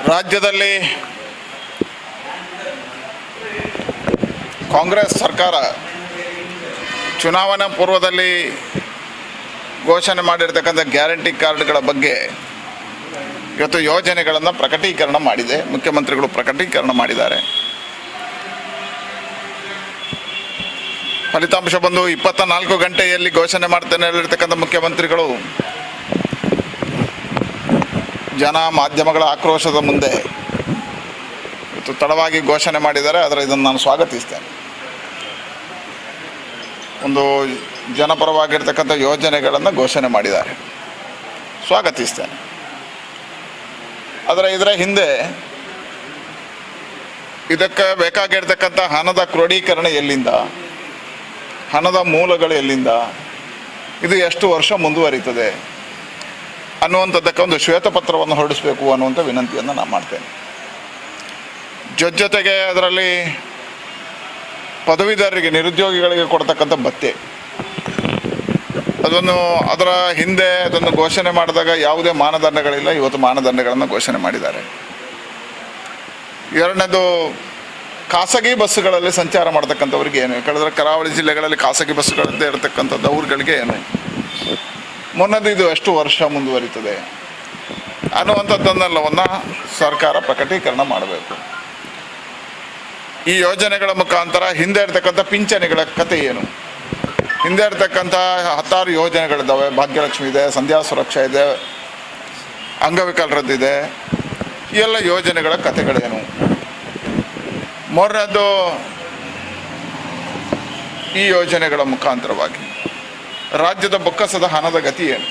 ರಾಜ್ಯದಲ್ಲಿ ಕಾಂಗ್ರೆಸ್ ಸರ್ಕಾರ ಚುನಾವಣಾ ಪೂರ್ವದಲ್ಲಿ ಘೋಷಣೆ ಮಾಡಿರ್ತಕ್ಕಂಥ ಗ್ಯಾರಂಟಿ ಕಾರ್ಡ್ಗಳ ಬಗ್ಗೆ ಇವತ್ತು ಯೋಜನೆಗಳನ್ನು ಪ್ರಕಟೀಕರಣ ಮಾಡಿದೆ. ಮುಖ್ಯಮಂತ್ರಿಗಳು ಪ್ರಕಟೀಕರಣ ಮಾಡಿದ್ದಾರೆ. ಫಲಿತಾಂಶ ಬಂದು 24 ಗಂಟೆಯಲ್ಲಿ ಘೋಷಣೆ ಮಾಡ್ತೇನೆ ಹೇಳಿರ್ತಕ್ಕಂಥ ಮುಖ್ಯಮಂತ್ರಿಗಳು ಜನ ಮಾಧ್ಯಮಗಳ ಆಕ್ರೋಶದ ಮುಂದೆ ಇವತ್ತು ತಡವಾಗಿ ಘೋಷಣೆ ಮಾಡಿದ್ದಾರೆ. ಆದರೆ ಇದನ್ನು ನಾನು ಸ್ವಾಗತಿಸ್ತೇನೆ. ಒಂದು ಜನಪರವಾಗಿರ್ತಕ್ಕಂಥ ಯೋಜನೆಗಳನ್ನು ಘೋಷಣೆ ಮಾಡಿದ್ದಾರೆ, ಸ್ವಾಗತಿಸ್ತೇನೆ. ಆದರೆ ಇದರ ಹಿಂದೆ ಇದಕ್ಕೆ ಬೇಕಾಗಿರ್ತಕ್ಕಂಥ ಹಣದ ಕ್ರೋಢೀಕರಣ ಎಲ್ಲಿಂದ, ಹಣದ ಮೂಲಗಳು ಎಲ್ಲಿಂದ, ಇದು ಎಷ್ಟು ವರ್ಷ ಮುಂದುವರಿತದೆ ಅನ್ನುವಂಥದ್ದಕ್ಕೆ ಒಂದು ಶ್ವೇತಪತ್ರವನ್ನು ಹೊರಡಿಸಬೇಕು ಅನ್ನುವಂಥ ವಿನಂತಿಯನ್ನು ನಾನು ಮಾಡ್ತೇನೆ. ಜೊತೆಗೆ ಅದರಲ್ಲಿ ಪದವೀಧರರಿಗೆ, ನಿರುದ್ಯೋಗಿಗಳಿಗೆ ಕೊಡ್ತಕ್ಕಂಥ ಭತ್ಯೆ, ಅದರ ಹಿಂದೆ ಅದನ್ನು ಘೋಷಣೆ ಮಾಡಿದಾಗ ಯಾವುದೇ ಮಾನದಂಡಗಳಿಲ್ಲ. ಇವತ್ತು ಮಾನದಂಡಗಳನ್ನು ಘೋಷಣೆ ಮಾಡಿದ್ದಾರೆ. ಎರಡನೇದು, ಖಾಸಗಿ ಬಸ್ಸುಗಳಲ್ಲಿ ಸಂಚಾರ ಮಾಡ್ತಕ್ಕಂಥವ್ರಿಗೆ ಏನು, ಕಳೆದ ಕರಾವಳಿ ಜಿಲ್ಲೆಗಳಲ್ಲಿ ಖಾಸಗಿ ಬಸ್ಸುಗಳದ್ದೇ ಇರತಕ್ಕಂಥದ್ದು ಅವ್ರಗಳಿಗೆ ಏನು. ಮೊನ್ನದು ಇದು ಎಷ್ಟು ವರ್ಷ ಮುಂದುವರಿತದೆ ಅನ್ನುವಂಥದ್ದನ್ನೆಲ್ಲವನ್ನು ಸರ್ಕಾರ ಪ್ರಕಟೀಕರಣ ಮಾಡಬೇಕು. ಈ ಯೋಜನೆಗಳ ಮುಖಾಂತರ ಹಿಂದೆ ಇರ್ತಕ್ಕಂಥ ಪಿಂಚಣಿಗಳ ಕತೆ ಏನು, ಹಿಂದೆ ಇರ್ತಕ್ಕಂಥ 10 ಯೋಜನೆಗಳಿದ್ದಾವೆ. ಭಾಗ್ಯಲಕ್ಷ್ಮಿ ಇದೆ, ಸಂಧ್ಯಾ ಸುರಕ್ಷಾ ಇದೆ, ಅಂಗವಿಕಲರದ್ದಿದೆ. ಈ ಎಲ್ಲ ಯೋಜನೆಗಳ ಕತೆಗಳೇನು. ಮೂರನೇದು, ಈ ಯೋಜನೆಗಳ ಮುಖಾಂತರವಾಗಿ ರಾಜ್ಯದ ಬೊಕ್ಕಸದ ಹಣದ ಗತಿ ಏನು,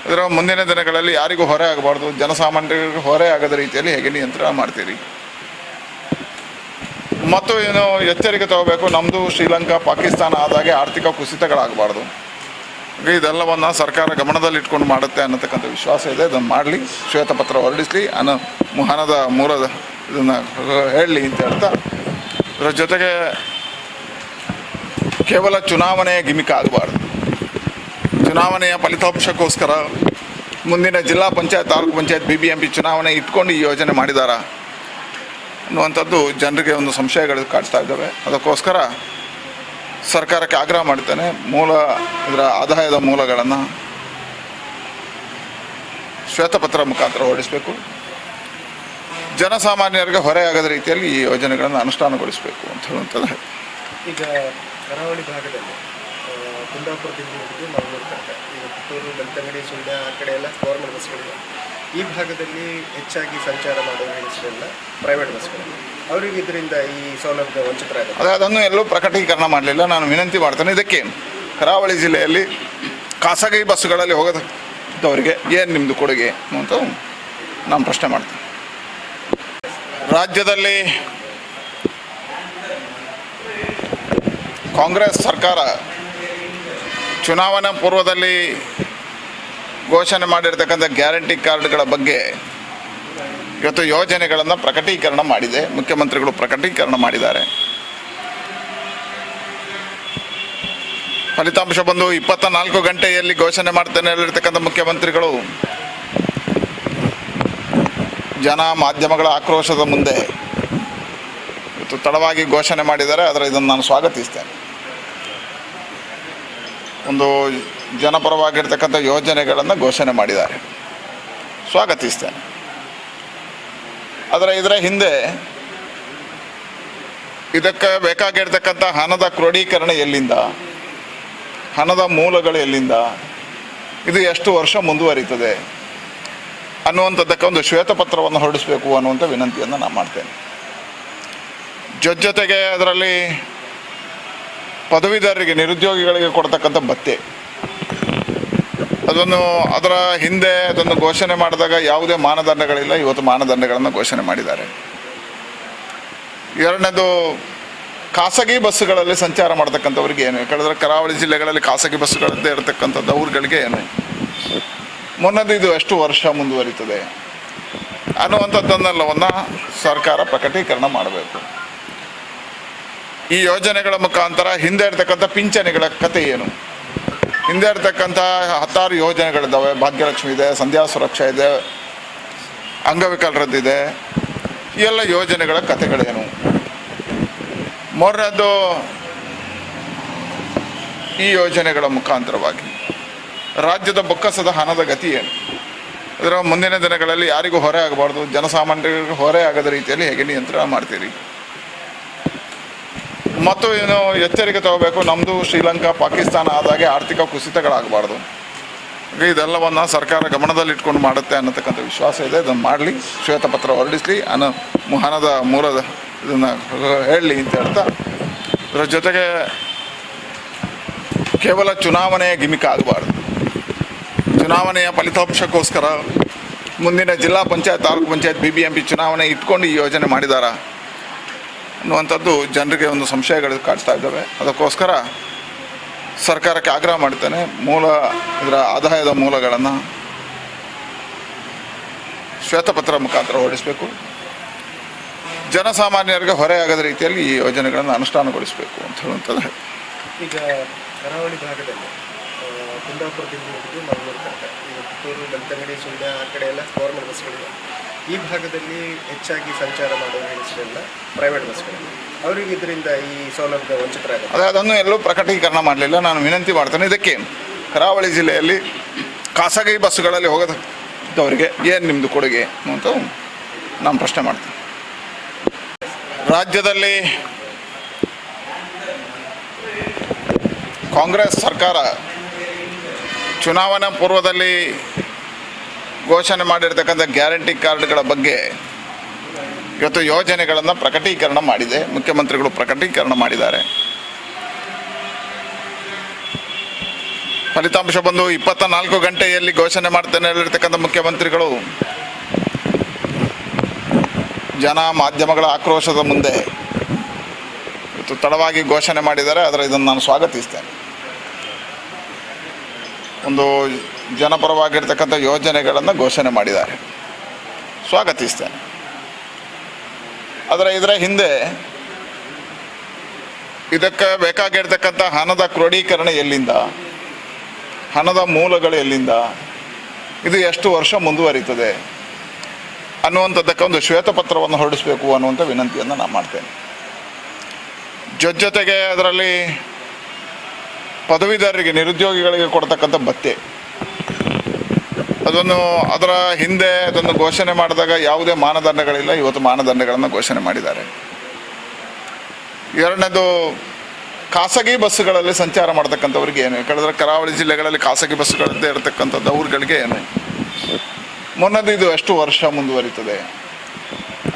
ಇದರ ಮುಂದಿನ ದಿನಗಳಲ್ಲಿ ಯಾರಿಗೂ ಹೊರೆ ಆಗಬಾರ್ದು, ಜನಸಾಮಾನ್ಯರಿಗೆ ಹೊರೆ ಆಗದ ರೀತಿಯಲ್ಲಿ ಹೇಗೆ ನಿಯಂತ್ರಣ ಮಾಡ್ತೀರಿ. ಮತ್ತು ಏನು ಎಚ್ಚರಿಕೆ ತಗೋಬೇಕು, ನಮ್ಮದು ಶ್ರೀಲಂಕಾ ಪಾಕಿಸ್ತಾನ ಆದಾಗೆ ಆರ್ಥಿಕ ಕುಸಿತಗಳಾಗಬಾರ್ದು. ಇದೆಲ್ಲವನ್ನು ಸರ್ಕಾರ ಗಮನದಲ್ಲಿಟ್ಕೊಂಡು ಮಾಡುತ್ತೆ ಅನ್ನತಕ್ಕಂಥ ವಿಶ್ವಾಸ ಇದೆ. ಇದನ್ನು ಮಾಡಲಿ, ಶ್ವೇತಪತ್ರ ಹೊರಡಿಸಲಿ, ಹಣದ ಮೂಲದ ಇದನ್ನು ಹೇಳಲಿ ಅಂತ ಹೇಳ್ತಾ, ಇದರ ಜೊತೆಗೆ ಕೇವಲ ಚುನಾವಣೆಯ ಗಿಮಿಕ್ ಆಗಬಾರ್ದು. ಚುನಾವಣೆಯ ಫಲಿತಾಂಶಕ್ಕೋಸ್ಕರ ಮುಂದಿನ ಜಿಲ್ಲಾ ಪಂಚಾಯತ್, ತಾಲೂಕು ಪಂಚಾಯತ್, BBMP ಚುನಾವಣೆ ಇಟ್ಕೊಂಡು ಈ ಯೋಜನೆ ಮಾಡಿದಾರ ಅನ್ನುವಂಥದ್ದು ಜನರಿಗೆ ಒಂದು ಸಂಶಯಗಳು ಕಾಡ್ತಾ ಇದ್ದಾವೆ. ಅದಕ್ಕೋಸ್ಕರ ಸರ್ಕಾರಕ್ಕೆ ಆಗ್ರಹ ಮಾಡ್ತೇನೆ, ಇದರ ಆದಾಯದ ಮೂಲಗಳನ್ನು ಶ್ವೇತಪತ್ರ ಮುಖಾಂತರ ಹೊರಡಿಸಬೇಕು. ಜನಸಾಮಾನ್ಯರಿಗೆ ಹೊರೆ ಆಗದ ರೀತಿಯಲ್ಲಿ ಈ ಯೋಜನೆಗಳನ್ನು ಅನುಷ್ಠಾನಗೊಳಿಸಬೇಕು ಅಂತ ಹೇಳುವಂಥದ್ದು. ಈಗ ಕರಾವಳಿ ಭಾಗದಲ್ಲಿ ಕುಂದಾಪುರದಿಂದ ಹಿಡಿದು ಮಂಗಳೂರು ತನಕ, ಈಗ ಪುತ್ತೂರು, ಬೆಳ್ತಂಗಡಿ, ಸುಳ್ಯ ಆ ಕಡೆ ಎಲ್ಲ ಗೌರ್ಮೆಂಟ್ ಬಸ್ಗಳಿವೆ. ಈ ಭಾಗದಲ್ಲಿ ಹೆಚ್ಚಾಗಿ ಸಂಚಾರ ಮಾಡುವ ಹೆಸರೆಲ್ಲ ಪ್ರೈವೇಟ್ ಬಸ್ಗಳು. ಅವರಿಗೆ ಇದರಿಂದ ಈ ಸೌಲಭ್ಯ ವಂಚಿತರಾಗುತ್ತೆ. ಅದನ್ನು ಎಲ್ಲೂ ಪ್ರಕಟೀಕರಣ ಮಾಡಲಿಲ್ಲ. ನಾನು ವಿನಂತಿ ಮಾಡ್ತೇನೆ, ಇದಕ್ಕೇನು ಕರಾವಳಿ ಜಿಲ್ಲೆಯಲ್ಲಿ ಖಾಸಗಿ ಬಸ್ಸುಗಳಲ್ಲಿ ಹೋಗೋದವರಿಗೆ ಏನು ನಿಮ್ಮದು ಕೊಡುಗೆ ಅಂತ ನಾನು ಪ್ರಶ್ನೆ ಮಾಡ್ತೇನೆ. ರಾಜ್ಯದಲ್ಲಿ ಕಾಂಗ್ರೆಸ್ ಸರ್ಕಾರ ಚುನಾವಣಾ ಪೂರ್ವದಲ್ಲಿ ಘೋಷಣೆ ಮಾಡಿರ್ತಕ್ಕಂಥ ಗ್ಯಾರಂಟಿ ಕಾರ್ಡ್ಗಳ ಬಗ್ಗೆ ಇವತ್ತು ಯೋಜನೆಗಳನ್ನು ಪ್ರಕಟೀಕರಣ ಮಾಡಿದೆ. ಮುಖ್ಯಮಂತ್ರಿಗಳು ಪ್ರಕಟೀಕರಣ ಮಾಡಿದ್ದಾರೆ. ಫಲಿತಾಂಶ ಬಂದು 24 ಗಂಟೆಯಲ್ಲಿ ಘೋಷಣೆ ಮಾಡ್ತೇನೆ ಹೇಳಿರ್ತಕ್ಕಂಥ ಮುಖ್ಯಮಂತ್ರಿಗಳು ಜನ ಮಾಧ್ಯಮಗಳ ಆಕ್ರೋಶದ ಮುಂದೆ ಇವತ್ತು ತಡವಾಗಿ ಘೋಷಣೆ ಮಾಡಿದ್ದಾರೆ. ಆದರೆ ಇದನ್ನು ನಾನು ಸ್ವಾಗತಿಸ್ತೇನೆ. ಒಂದು ಜನಪರವಾಗಿರ್ತಕ್ಕಂಥ ಯೋಜನೆಗಳನ್ನು ಘೋಷಣೆ ಮಾಡಿದ್ದಾರೆ, ಸ್ವಾಗತಿಸ್ತೇನೆ. ಆದರೆ ಇದರ ಹಿಂದೆ ಇದಕ್ಕೆ ಬೇಕಾಗಿರ್ತಕ್ಕಂಥ ಹಣದ ಕ್ರೋಢೀಕರಣ ಎಲ್ಲಿಂದ, ಹಣದ ಮೂಲಗಳು ಎಲ್ಲಿಂದ, ಇದು ಎಷ್ಟು ವರ್ಷ ಮುಂದುವರಿತದೆ ಅನ್ನುವಂಥದ್ದಕ್ಕೆ ಒಂದು ಶ್ವೇತಪತ್ರವನ್ನು ಹೊರಡಿಸಬೇಕು ಅನ್ನುವಂಥ ವಿನಂತಿಯನ್ನು ನಾನು ಮಾಡ್ತೇನೆ. ಜೊತೆಗೆ ಅದರಲ್ಲಿ ಪದವೀಧರರಿಗೆ, ನಿರುದ್ಯೋಗಿಗಳಿಗೆ ಕೊಡ್ತಕ್ಕಂಥ ಭತ್ಯೆ, ಅದರ ಹಿಂದೆ ಅದನ್ನು ಘೋಷಣೆ ಮಾಡಿದಾಗ ಯಾವುದೇ ಮಾನದಂಡಗಳಿಲ್ಲ. ಇವತ್ತು ಮಾನದಂಡಗಳನ್ನು ಘೋಷಣೆ ಮಾಡಿದ್ದಾರೆ. ಎರಡನೇದು, ಖಾಸಗಿ ಬಸ್ಸುಗಳಲ್ಲಿ ಸಂಚಾರ ಮಾಡ್ತಕ್ಕಂಥವ್ರಿಗೆ ಏನು, ಕಳೆದ ಕರಾವಳಿ ಜಿಲ್ಲೆಗಳಲ್ಲಿ ಖಾಸಗಿ ಬಸ್ಸುಗಳದ್ದೇ ಇರತಕ್ಕಂಥದ್ದು ಅವ್ರಗಳಿಗೆ ಏನು. ಮೊನ್ನದು ಇದು ಎಷ್ಟು ವರ್ಷ ಮುಂದುವರಿತದೆ ಅನ್ನುವಂಥದ್ದನ್ನೆಲ್ಲವನ್ನು ಸರ್ಕಾರ ಪ್ರಕಟೀಕರಣ ಮಾಡಬೇಕು. ಈ ಯೋಜನೆಗಳ ಮುಖಾಂತರ ಹಿಂದೆ ಇರ್ತಕ್ಕಂಥ ಪಿಂಚಣಿಗಳ ಕತೆ ಏನು, ಹಿಂದೆ ಇರ್ತಕ್ಕಂಥ 10 ಯೋಜನೆಗಳಿದ್ದಾವೆ. ಭಾಗ್ಯಲಕ್ಷ್ಮಿ ಇದೆ, ಸಂಧ್ಯಾ ಸುರಕ್ಷಾ ಇದೆ, ಅಂಗವಿಕಲರದ್ದಿದೆ, ಈ ಎಲ್ಲ ಯೋಜನೆಗಳ ಕಥೆಗಳೇನು? ಮೂರನೇದು, ಈ ಯೋಜನೆಗಳ ಮುಖಾಂತರವಾಗಿ ರಾಜ್ಯದ ಬೊಕ್ಕಸದ ಹಣದ ಗತಿ ಏನು? ಇದರ ಮುಂದಿನ ದಿನಗಳಲ್ಲಿ ಯಾರಿಗೂ ಹೊರೆ ಆಗಬಾರ್ದು, ಜನಸಾಮಾನ್ಯರಿಗೂ ಹೊರೆ ಆಗದ ರೀತಿಯಲ್ಲಿ ಹೇಗೆ ನಿಯಂತ್ರಣ ಮಾಡ್ತೀರಿ? ಮತ್ತು ಏನು ಎಚ್ಚರಿಕೆ ತಗೋಬೇಕು, ನಮ್ಮದು ಶ್ರೀಲಂಕಾ ಪಾಕಿಸ್ತಾನ ಆದಾಗೆ ಆರ್ಥಿಕ ಕುಸಿತಗಳಾಗಬಾರ್ದು. ಇದೆಲ್ಲವನ್ನು ಸರ್ಕಾರ ಗಮನದಲ್ಲಿಟ್ಕೊಂಡು ಮಾಡುತ್ತೆ ಅನ್ನತಕ್ಕಂಥ ವಿಶ್ವಾಸ ಇದೆ. ಇದನ್ನು ಮಾಡಲಿ, ಶ್ವೇತಪತ್ರ ಹೊರಡಿಸಲಿ, ಹಣದ ಮೂಲದ ಇದನ್ನು ಹೇಳಲಿ ಅಂತ ಹೇಳ್ತಾ, ಇದರ ಜೊತೆಗೆ ಕೇವಲ ಚುನಾವಣೆಯ ಗಿಮಿಕ್ ಆಗಬಾರ್ದು. ಚುನಾವಣೆಯ ಫಲಿತಾಂಶಕ್ಕೋಸ್ಕರ ಮುಂದಿನ ಜಿಲ್ಲಾ ಪಂಚಾಯತ್, ತಾಲೂಕು ಪಂಚಾಯತ್, BBMP ಚುನಾವಣೆ ಇಟ್ಕೊಂಡು ಈ ಯೋಜನೆ ಮಾಡಿದಾರಾ ಅನ್ನುವಂಥದ್ದು ಜನರಿಗೆ ಒಂದು ಸಂಶಯಗಳು ಕಾಡ್ತಾ ಇದ್ದಾವೆ. ಅದಕ್ಕೋಸ್ಕರ ಸರ್ಕಾರಕ್ಕೆ ಆಗ್ರಹ ಮಾಡ್ತೇನೆ, ಇದರ ಆದಾಯದ ಮೂಲಗಳನ್ನು ಶ್ವೇತಪತ್ರ ಮುಖಾಂತರ ಹೊರಡಿಸಬೇಕು, ಜನಸಾಮಾನ್ಯರಿಗೆ ಹೊರೆಯಾಗದ ರೀತಿಯಲ್ಲಿ ಈ ಯೋಜನೆಗಳನ್ನು ಅನುಷ್ಠಾನಗೊಳಿಸಬೇಕು ಅಂತ ಹೇಳುವಂಥದ್ದು. ಈಗ ಕರಾವಳಿ ಭಾಗದಲ್ಲಿ ಕುಂದಾಪುರದಿಂದ ಹಿಡಿದು ಮಂಗಳೂರು ತನಕ, ಈಗ ಪುತ್ತೂರು, ಬೆಳ್ತಂಗಡಿ, ಸುಳ್ಯ ಆ ಕಡೆ ಎಲ್ಲ ಗೌರ್ಮೆಂಟ್ ಬಸ್ಗಳಿವೆ. ಈ ಭಾಗದಲ್ಲಿ ಹೆಚ್ಚಾಗಿ ಸಂಚಾರ ಮಾಡುವ ಹೆಸರೆಲ್ಲ ಪ್ರೈವೇಟ್ ಬಸ್ಗಳು. ಅವರಿಗೆ ಇದರಿಂದ ಈ ಸೌಲಭ್ಯ ವಂಚಿತರಾಗುತ್ತೆ. ಅದನ್ನು ಎಲ್ಲೂ ಪ್ರಕಟೀಕರಣ ಮಾಡಲಿಲ್ಲ. ನಾನು ವಿನಂತಿ ಮಾಡ್ತೇನೆ, ಇದಕ್ಕೆ ಕರಾವಳಿ ಜಿಲ್ಲೆಯಲ್ಲಿ ಖಾಸಗಿ ಬಸ್ಸುಗಳಲ್ಲಿ ಹೋಗೋದವರಿಗೆ ಏನು ನಿಮ್ಮದು ಕೊಡುಗೆ ಅಂತ ನಾನು ಪ್ರಶ್ನೆ ಮಾಡ್ತೇನೆ. ರಾಜ್ಯದಲ್ಲಿ ಕಾಂಗ್ರೆಸ್ ಸರ್ಕಾರ ಚುನಾವಣಾ ಪೂರ್ವದಲ್ಲಿ ಘೋಷಣೆ ಮಾಡಿರ್ತಕ್ಕಂಥ ಗ್ಯಾರಂಟಿ ಕಾರ್ಡ್ಗಳ ಬಗ್ಗೆ ಇವತ್ತು ಯೋಜನೆಗಳನ್ನು ಪ್ರಕಟೀಕರಣ ಮಾಡಿದೆ. ಮುಖ್ಯಮಂತ್ರಿಗಳು ಪ್ರಕಟೀಕರಣ ಮಾಡಿದ್ದಾರೆ. ಫಲಿತಾಂಶ ಬಂದು 24 ಗಂಟೆಯಲ್ಲಿ ಘೋಷಣೆ ಮಾಡ್ತೇನೆ ಹೇಳಿರ್ತಕ್ಕಂಥ ಮುಖ್ಯಮಂತ್ರಿಗಳು ಮಾಧ್ಯಮಗಳ ಆಕ್ರೋಶದ ಮುಂದೆ ಇವತ್ತು ತಡವಾಗಿ ಘೋಷಣೆ ಮಾಡಿದ್ದಾರೆ. ಆದರೆ ಇದನ್ನು ನಾನು ಸ್ವಾಗತಿಸ್ತೇನೆ. ಒಂದು ಜನಪರವಾಗಿರ್ತಕ್ಕಂಥ ಯೋಜನೆಗಳನ್ನು ಘೋಷಣೆ ಮಾಡಿದ್ದಾರೆ, ಸ್ವಾಗತಿಸ್ತೇನೆ. ಆದರೆ ಇದರ ಹಿಂದೆ ಇದಕ್ಕೆ ಬೇಕಾಗಿರ್ತಕ್ಕಂಥ ಹಣದ ಕ್ರೋಢೀಕರಣ ಎಲ್ಲಿಂದ, ಹಣದ ಮೂಲಗಳು ಎಲ್ಲಿಂದ, ಇದು ಎಷ್ಟು ವರ್ಷ ಮುಂದುವರಿತದೆ ಅನ್ನುವಂಥದ್ದಕ್ಕೆ ಒಂದು ಶ್ವೇತಪತ್ರವನ್ನು ಹೊರಡಿಸಬೇಕು ಅನ್ನುವಂಥ ವಿನಂತಿಯನ್ನು ನಾನು ಮಾಡ್ತೇನೆ. ಜೊತೆಗೆ ಅದರಲ್ಲಿ ಪದವೀಧರರಿಗೆ, ನಿರುದ್ಯೋಗಿಗಳಿಗೆ ಕೊಡ್ತಕ್ಕಂಥ ಭತ್ಯೆ, ಅದರ ಹಿಂದೆ ಅದನ್ನು ಘೋಷಣೆ ಮಾಡಿದಾಗ ಯಾವುದೇ ಮಾನದಂಡಗಳಿಲ್ಲ. ಇವತ್ತು ಮಾನದಂಡಗಳನ್ನು ಘೋಷಣೆ ಮಾಡಿದ್ದಾರೆ. ಎರಡನೇದು, ಖಾಸಗಿ ಬಸ್ಸುಗಳಲ್ಲಿ ಸಂಚಾರ ಮಾಡ್ತಕ್ಕಂಥವ್ರಿಗೆ ಏನು, ಯಾಕಂದರೆ ಕರಾವಳಿ ಜಿಲ್ಲೆಗಳಲ್ಲಿ ಖಾಸಗಿ ಬಸ್ಸುಗಳದ್ದೇ ಇರತಕ್ಕಂಥದ್ದು, ಅವ್ರುಗಳಿಗೆ ಏನು. ಮೊನ್ನದು ಇದು ಎಷ್ಟು ವರ್ಷ ಮುಂದುವರಿತದೆ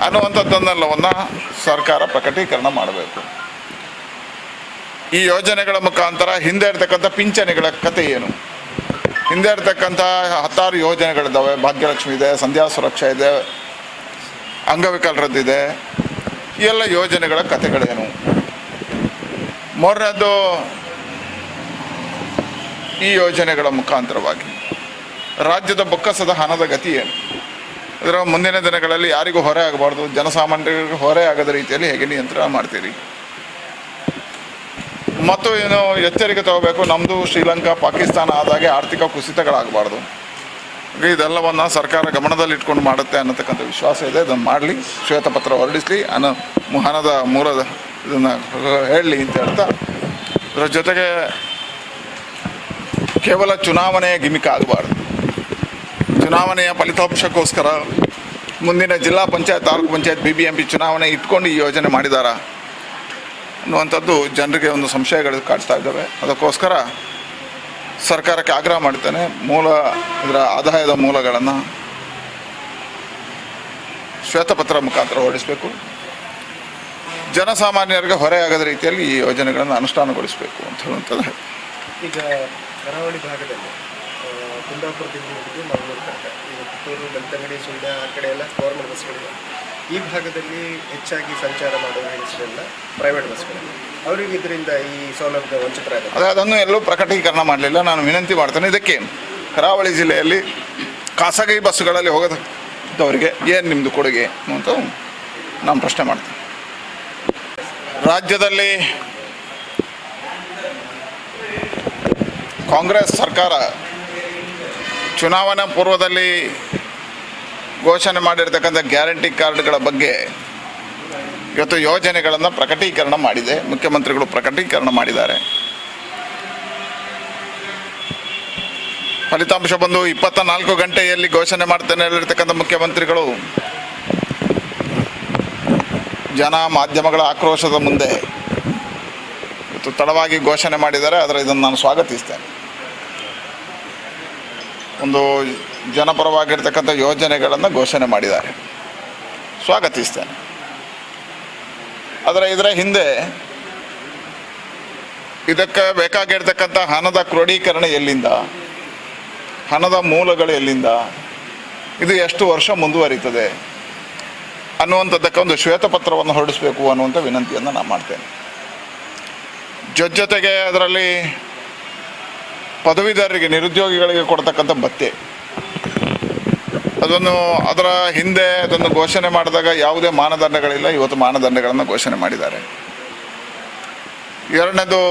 ಅನ್ನುವಂಥದ್ದನ್ನೆಲ್ಲವನ್ನು ಸರ್ಕಾರ ಪ್ರಕಟೀಕರಣ ಮಾಡಬೇಕು. ಈ ಯೋಜನೆಗಳ ಮುಖಾಂತರ ಹಿಂದೆ ಇರ್ತಕ್ಕಂಥ ಪಿಂಚಣಿಗಳ ಕತೆ ಏನು, ಹಿಂದೆ ಇರ್ತಕ್ಕಂಥ 10 ಯೋಜನೆಗಳಿದ್ದಾವೆ. ಭಾಗ್ಯಲಕ್ಷ್ಮಿ ಇದೆ, ಸಂಧ್ಯಾ ಸುರಕ್ಷಾ ಇದೆ, ಅಂಗವಿಕಲರದ್ದಿದೆ, ಈ ಎಲ್ಲ ಯೋಜನೆಗಳ ಕಥೆಗಳೇನು? ಮೂರನೇದು, ಈ ಯೋಜನೆಗಳ ಮುಖಾಂತರವಾಗಿ ರಾಜ್ಯದ ಬೊಕ್ಕಸದ ಹಣದ ಗತಿ ಏನು? ಇದರ ಮುಂದಿನ ದಿನಗಳಲ್ಲಿ ಯಾರಿಗೂ ಹೊರೆ ಆಗಬಾರ್ದು, ಜನಸಾಮಾನ್ಯರಿಗೂ ಹೊರೆ ಆಗದ ರೀತಿಯಲ್ಲಿ ಹೇಗೆ ನಿಯಂತ್ರಣ ಮಾಡ್ತೀರಿ? ಮತ್ತು ಏನು ಎಚ್ಚರಿಕೆ ತಗೋಬೇಕು, ನಮ್ಮದು ಶ್ರೀಲಂಕಾ ಪಾಕಿಸ್ತಾನ ಆದಾಗೆ ಆರ್ಥಿಕ ಕುಸಿತಗಳಾಗಬಾರ್ದು. ಇದೆಲ್ಲವನ್ನು ಸರ್ಕಾರ ಗಮನದಲ್ಲಿಟ್ಕೊಂಡು ಮಾಡುತ್ತೆ ಅನ್ನತಕ್ಕಂಥ ವಿಶ್ವಾಸ ಇದೆ. ಇದನ್ನು ಮಾಡಲಿ, ಶ್ವೇತಪತ್ರ ಹೊರಡಿಸಲಿ, ಹಣದ ಮೂಲದ ಇದನ್ನು ಹೇಳಲಿ ಅಂತ ಹೇಳ್ತಾ, ಇದರ ಜೊತೆಗೆ ಕೇವಲ ಚುನಾವಣೆಯ ಗಿಮಿಕ್ ಆಗಬಾರ್ದು. ಚುನಾವಣೆಯ ಫಲಿತಾಂಶಕ್ಕೋಸ್ಕರ ಮುಂದಿನ ಜಿಲ್ಲಾ ಪಂಚಾಯತ್, ತಾಲೂಕು ಪಂಚಾಯತ್, BBMP ಚುನಾವಣೆ ಇಟ್ಕೊಂಡು ಈ ಯೋಜನೆ ಮಾಡಿದಾರಾ ಅನ್ನುವಂಥದ್ದು ಜನರಿಗೆ ಒಂದು ಸಂಶಯಗಳು ಕಾಡ್ತಾ ಇದ್ದಾವೆ. ಅದಕ್ಕೋಸ್ಕರ ಸರ್ಕಾರಕ್ಕೆ ಆಗ್ರಹ ಮಾಡ್ತೇನೆ, ಇದರ ಆದಾಯದ ಮೂಲಗಳನ್ನು ಶ್ವೇತಪತ್ರ ಮುಖಾಂತರ ಹೊರಡಿಸಬೇಕು, ಜನಸಾಮಾನ್ಯರಿಗೆ ಹೊರೆಯಾಗದ ರೀತಿಯಲ್ಲಿ ಈ ಯೋಜನೆಗಳನ್ನು ಅನುಷ್ಠಾನಗೊಳಿಸಬೇಕು ಅಂತ ಹೇಳುವಂಥದ್ದು. ಈಗ ಕರಾವಳಿ ಭಾಗದಲ್ಲಿ ಕುಂದಾಪುರದಿಂದ ಹಿಡಿದು ಮಂಗಳೂರು ತನಕ, ಈಗ ಪುತ್ತೂರು, ಬೆಳ್ತಂಗಡಿ, ಸುಳ್ಯ ಆ ಕಡೆ ಎಲ್ಲ ಗೌರ್ಮೆಂಟ್ ಬಸ್ಗಳಿವೆ. ಈ ಭಾಗದಲ್ಲಿ ಹೆಚ್ಚಾಗಿ ಸಂಚಾರ ಮಾಡುವ ಹೆಸರೆಲ್ಲ ಪ್ರೈವೇಟ್ ಬಸ್ಗಳು. ಅವರಿಗೆ ಇದರಿಂದ ಈ ಸೌಲಭ್ಯ ವಂಚಿತರಾಗುತ್ತೆ. ಅದನ್ನು ಎಲ್ಲೂ ಪ್ರಕಟೀಕರಣ ಮಾಡಲಿಲ್ಲ. ನಾನು ವಿನಂತಿ ಮಾಡ್ತೇನೆ, ಇದಕ್ಕೆ ಕರಾವಳಿ ಜಿಲ್ಲೆಯಲ್ಲಿ ಖಾಸಗಿ ಬಸ್ಸುಗಳಲ್ಲಿ ಹೋಗೋದವರಿಗೆ ಏನು ನಿಮ್ಮದು ಕೊಡುಗೆ ಅಂತ ನಾನು ಪ್ರಶ್ನೆ ಮಾಡ್ತೇನೆ. ರಾಜ್ಯದಲ್ಲಿ ಕಾಂಗ್ರೆಸ್ ಸರ್ಕಾರ ಚುನಾವಣಾ ಪೂರ್ವದಲ್ಲಿ ಘೋಷಣೆ ಮಾಡಿರ್ತಕ್ಕಂಥ ಗ್ಯಾರಂಟಿ ಕಾರ್ಡ್ಗಳ ಬಗ್ಗೆ ಇವತ್ತು ಯೋಜನೆಗಳನ್ನು ಪ್ರಕಟೀಕರಣ ಮಾಡಿದೆ. ಮುಖ್ಯಮಂತ್ರಿಗಳು ಪ್ರಕಟೀಕರಣ ಮಾಡಿದ್ದಾರೆ. ಫಲಿತಾಂಶ ಬಂದು 24 ಗಂಟೆಯಲ್ಲಿ ಘೋಷಣೆ ಮಾಡ್ತೇನೆ ಹೇಳಿರ್ತಕ್ಕಂಥ ಮುಖ್ಯಮಂತ್ರಿಗಳು ಜನ ಮಾಧ್ಯಮಗಳ ಆಕ್ರೋಶದ ಮುಂದೆ ಇವತ್ತು ತಡವಾಗಿ ಘೋಷಣೆ ಮಾಡಿದ್ದಾರೆ. ಆದರೆ ಇದನ್ನು ನಾನು ಸ್ವಾಗತಿಸ್ತೇನೆ. ಒಂದು ಜನಪರವಾಗಿರ್ತಕ್ಕಂಥ ಯೋಜನೆಗಳನ್ನು ಘೋಷಣೆ ಮಾಡಿದ್ದಾರೆ, ಸ್ವಾಗತಿಸ್ತೇನೆ. ಆದರೆ ಇದರ ಹಿಂದೆ ಇದಕ್ಕೆ ಬೇಕಾಗಿರ್ತಕ್ಕಂಥ ಹಣದ ಕ್ರೋಢೀಕರಣ ಎಲ್ಲಿಂದ, ಹಣದ ಮೂಲಗಳು ಎಲ್ಲಿಂದ, ಇದು ಎಷ್ಟು ವರ್ಷ ಮುಂದುವರಿತದೆ ಅನ್ನುವಂಥದ್ದಕ್ಕೆ ಒಂದು ಶ್ವೇತಪತ್ರವನ್ನು ಹೊರಡಿಸಬೇಕು ಅನ್ನುವಂಥ ವಿನಂತಿಯನ್ನು ನಾನು ಮಾಡ್ತೇನೆ. ಜೊತೆಗೆ ಅದರಲ್ಲಿ ಪದವೀಧರರಿಗೆ, ನಿರುದ್ಯೋಗಿಗಳಿಗೆ ಕೊಡ್ತಕ್ಕಂಥ ಭತ್ಯೆ, ಅದರ ಹಿಂದೆ ಅದನ್ನು ಘೋಷಣೆ ಮಾಡಿದಾಗ ಯಾವುದೇ ಮಾನದಂಡಗಳಿಲ್ಲ. ಇವತ್ತು ಮಾನದಂಡಗಳನ್ನು ಘೋಷಣೆ ಮಾಡಿದ್ದಾರೆ. ಎರಡನೇದು,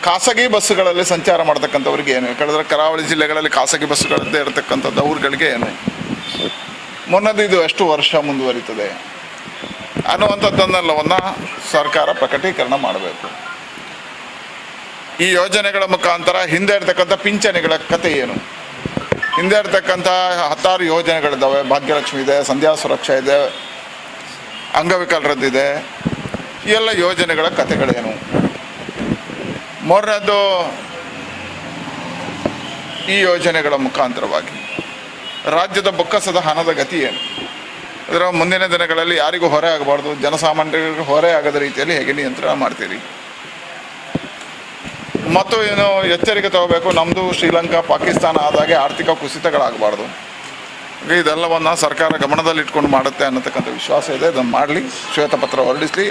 ಖಾಸಗಿ ಬಸ್ಸುಗಳಲ್ಲಿ ಸಂಚಾರ ಮಾಡ್ತಕ್ಕಂಥವ್ರಿಗೆ ಏನು, ಯಾಕಂದರೆ ಕರಾವಳಿ ಜಿಲ್ಲೆಗಳಲ್ಲಿ ಖಾಸಗಿ ಬಸ್ಸುಗಳದ್ದೇ ಇರತಕ್ಕಂಥದ್ದು ಅವ್ರುಗಳಿಗೆ ಏನು. ಮೊನ್ನದು ಇದು ಎಷ್ಟು ವರ್ಷ ಮುಂದುವರಿತದೆ ಅನ್ನುವಂಥದ್ದನ್ನೆಲ್ಲವನ್ನು ಸರ್ಕಾರ ಪ್ರಕಟೀಕರಣ ಮಾಡಬೇಕು. ಈ ಯೋಜನೆಗಳ ಮುಖಾಂತರ ಹಿಂದೆ ಇರ್ತಕ್ಕಂಥ ಪಿಂಚಣಿಗಳ ಕತೆ ಏನು, ಹಿಂದೆ ಇರ್ತಕ್ಕಂಥ 10 ಯೋಜನೆಗಳಿದ್ದಾವೆ. ಭಾಗ್ಯಲಕ್ಷ್ಮಿ ಇದೆ, ಸಂಧ್ಯಾ ಸುರಕ್ಷಾ ಇದೆ, ಅಂಗವಿಕಲರದ್ದಿದೆ. ಈ ಎಲ್ಲ ಯೋಜನೆಗಳ ಕತೆಗಳೇನು. ಮೂರನೇದು, ಈ ಯೋಜನೆಗಳ ಮುಖಾಂತರವಾಗಿ ರಾಜ್ಯದ ಬೊಕ್ಕಸದ ಹಣದ ಗತಿ ಏನು, ಅದರ ಮುಂದಿನ ದಿನಗಳಲ್ಲಿ ಯಾರಿಗೂ ಹೊರೆ ಆಗಬಾರ್ದು, ಜನಸಾಮಾನ್ಯರಿಗೆ ಹೊರೆ ಆಗದ ರೀತಿಯಲ್ಲಿ ಹೇಗೆ ನಿಯಂತ್ರಣ ಮಾಡ್ತೀರಿ. ಮತ್ತು ಏನು ಎಚ್ಚರಿಕೆ ತಗೋಬೇಕು, ನಮ್ಮದು ಶ್ರೀಲಂಕಾ ಪಾಕಿಸ್ತಾನ ಆದಾಗೆ ಆರ್ಥಿಕ ಕುಸಿತಗಳಾಗಬಾರ್ದು. ಇದೆಲ್ಲವನ್ನು ಸರ್ಕಾರ ಗಮನದಲ್ಲಿಟ್ಕೊಂಡು ಮಾಡುತ್ತೆ ಅನ್ನತಕ್ಕಂಥ ವಿಶ್ವಾಸ ಇದೆ. ಇದನ್ನು ಮಾಡಲಿ, ಶ್ವೇತಪತ್ರ ಹೊರಡಿಸಲಿ,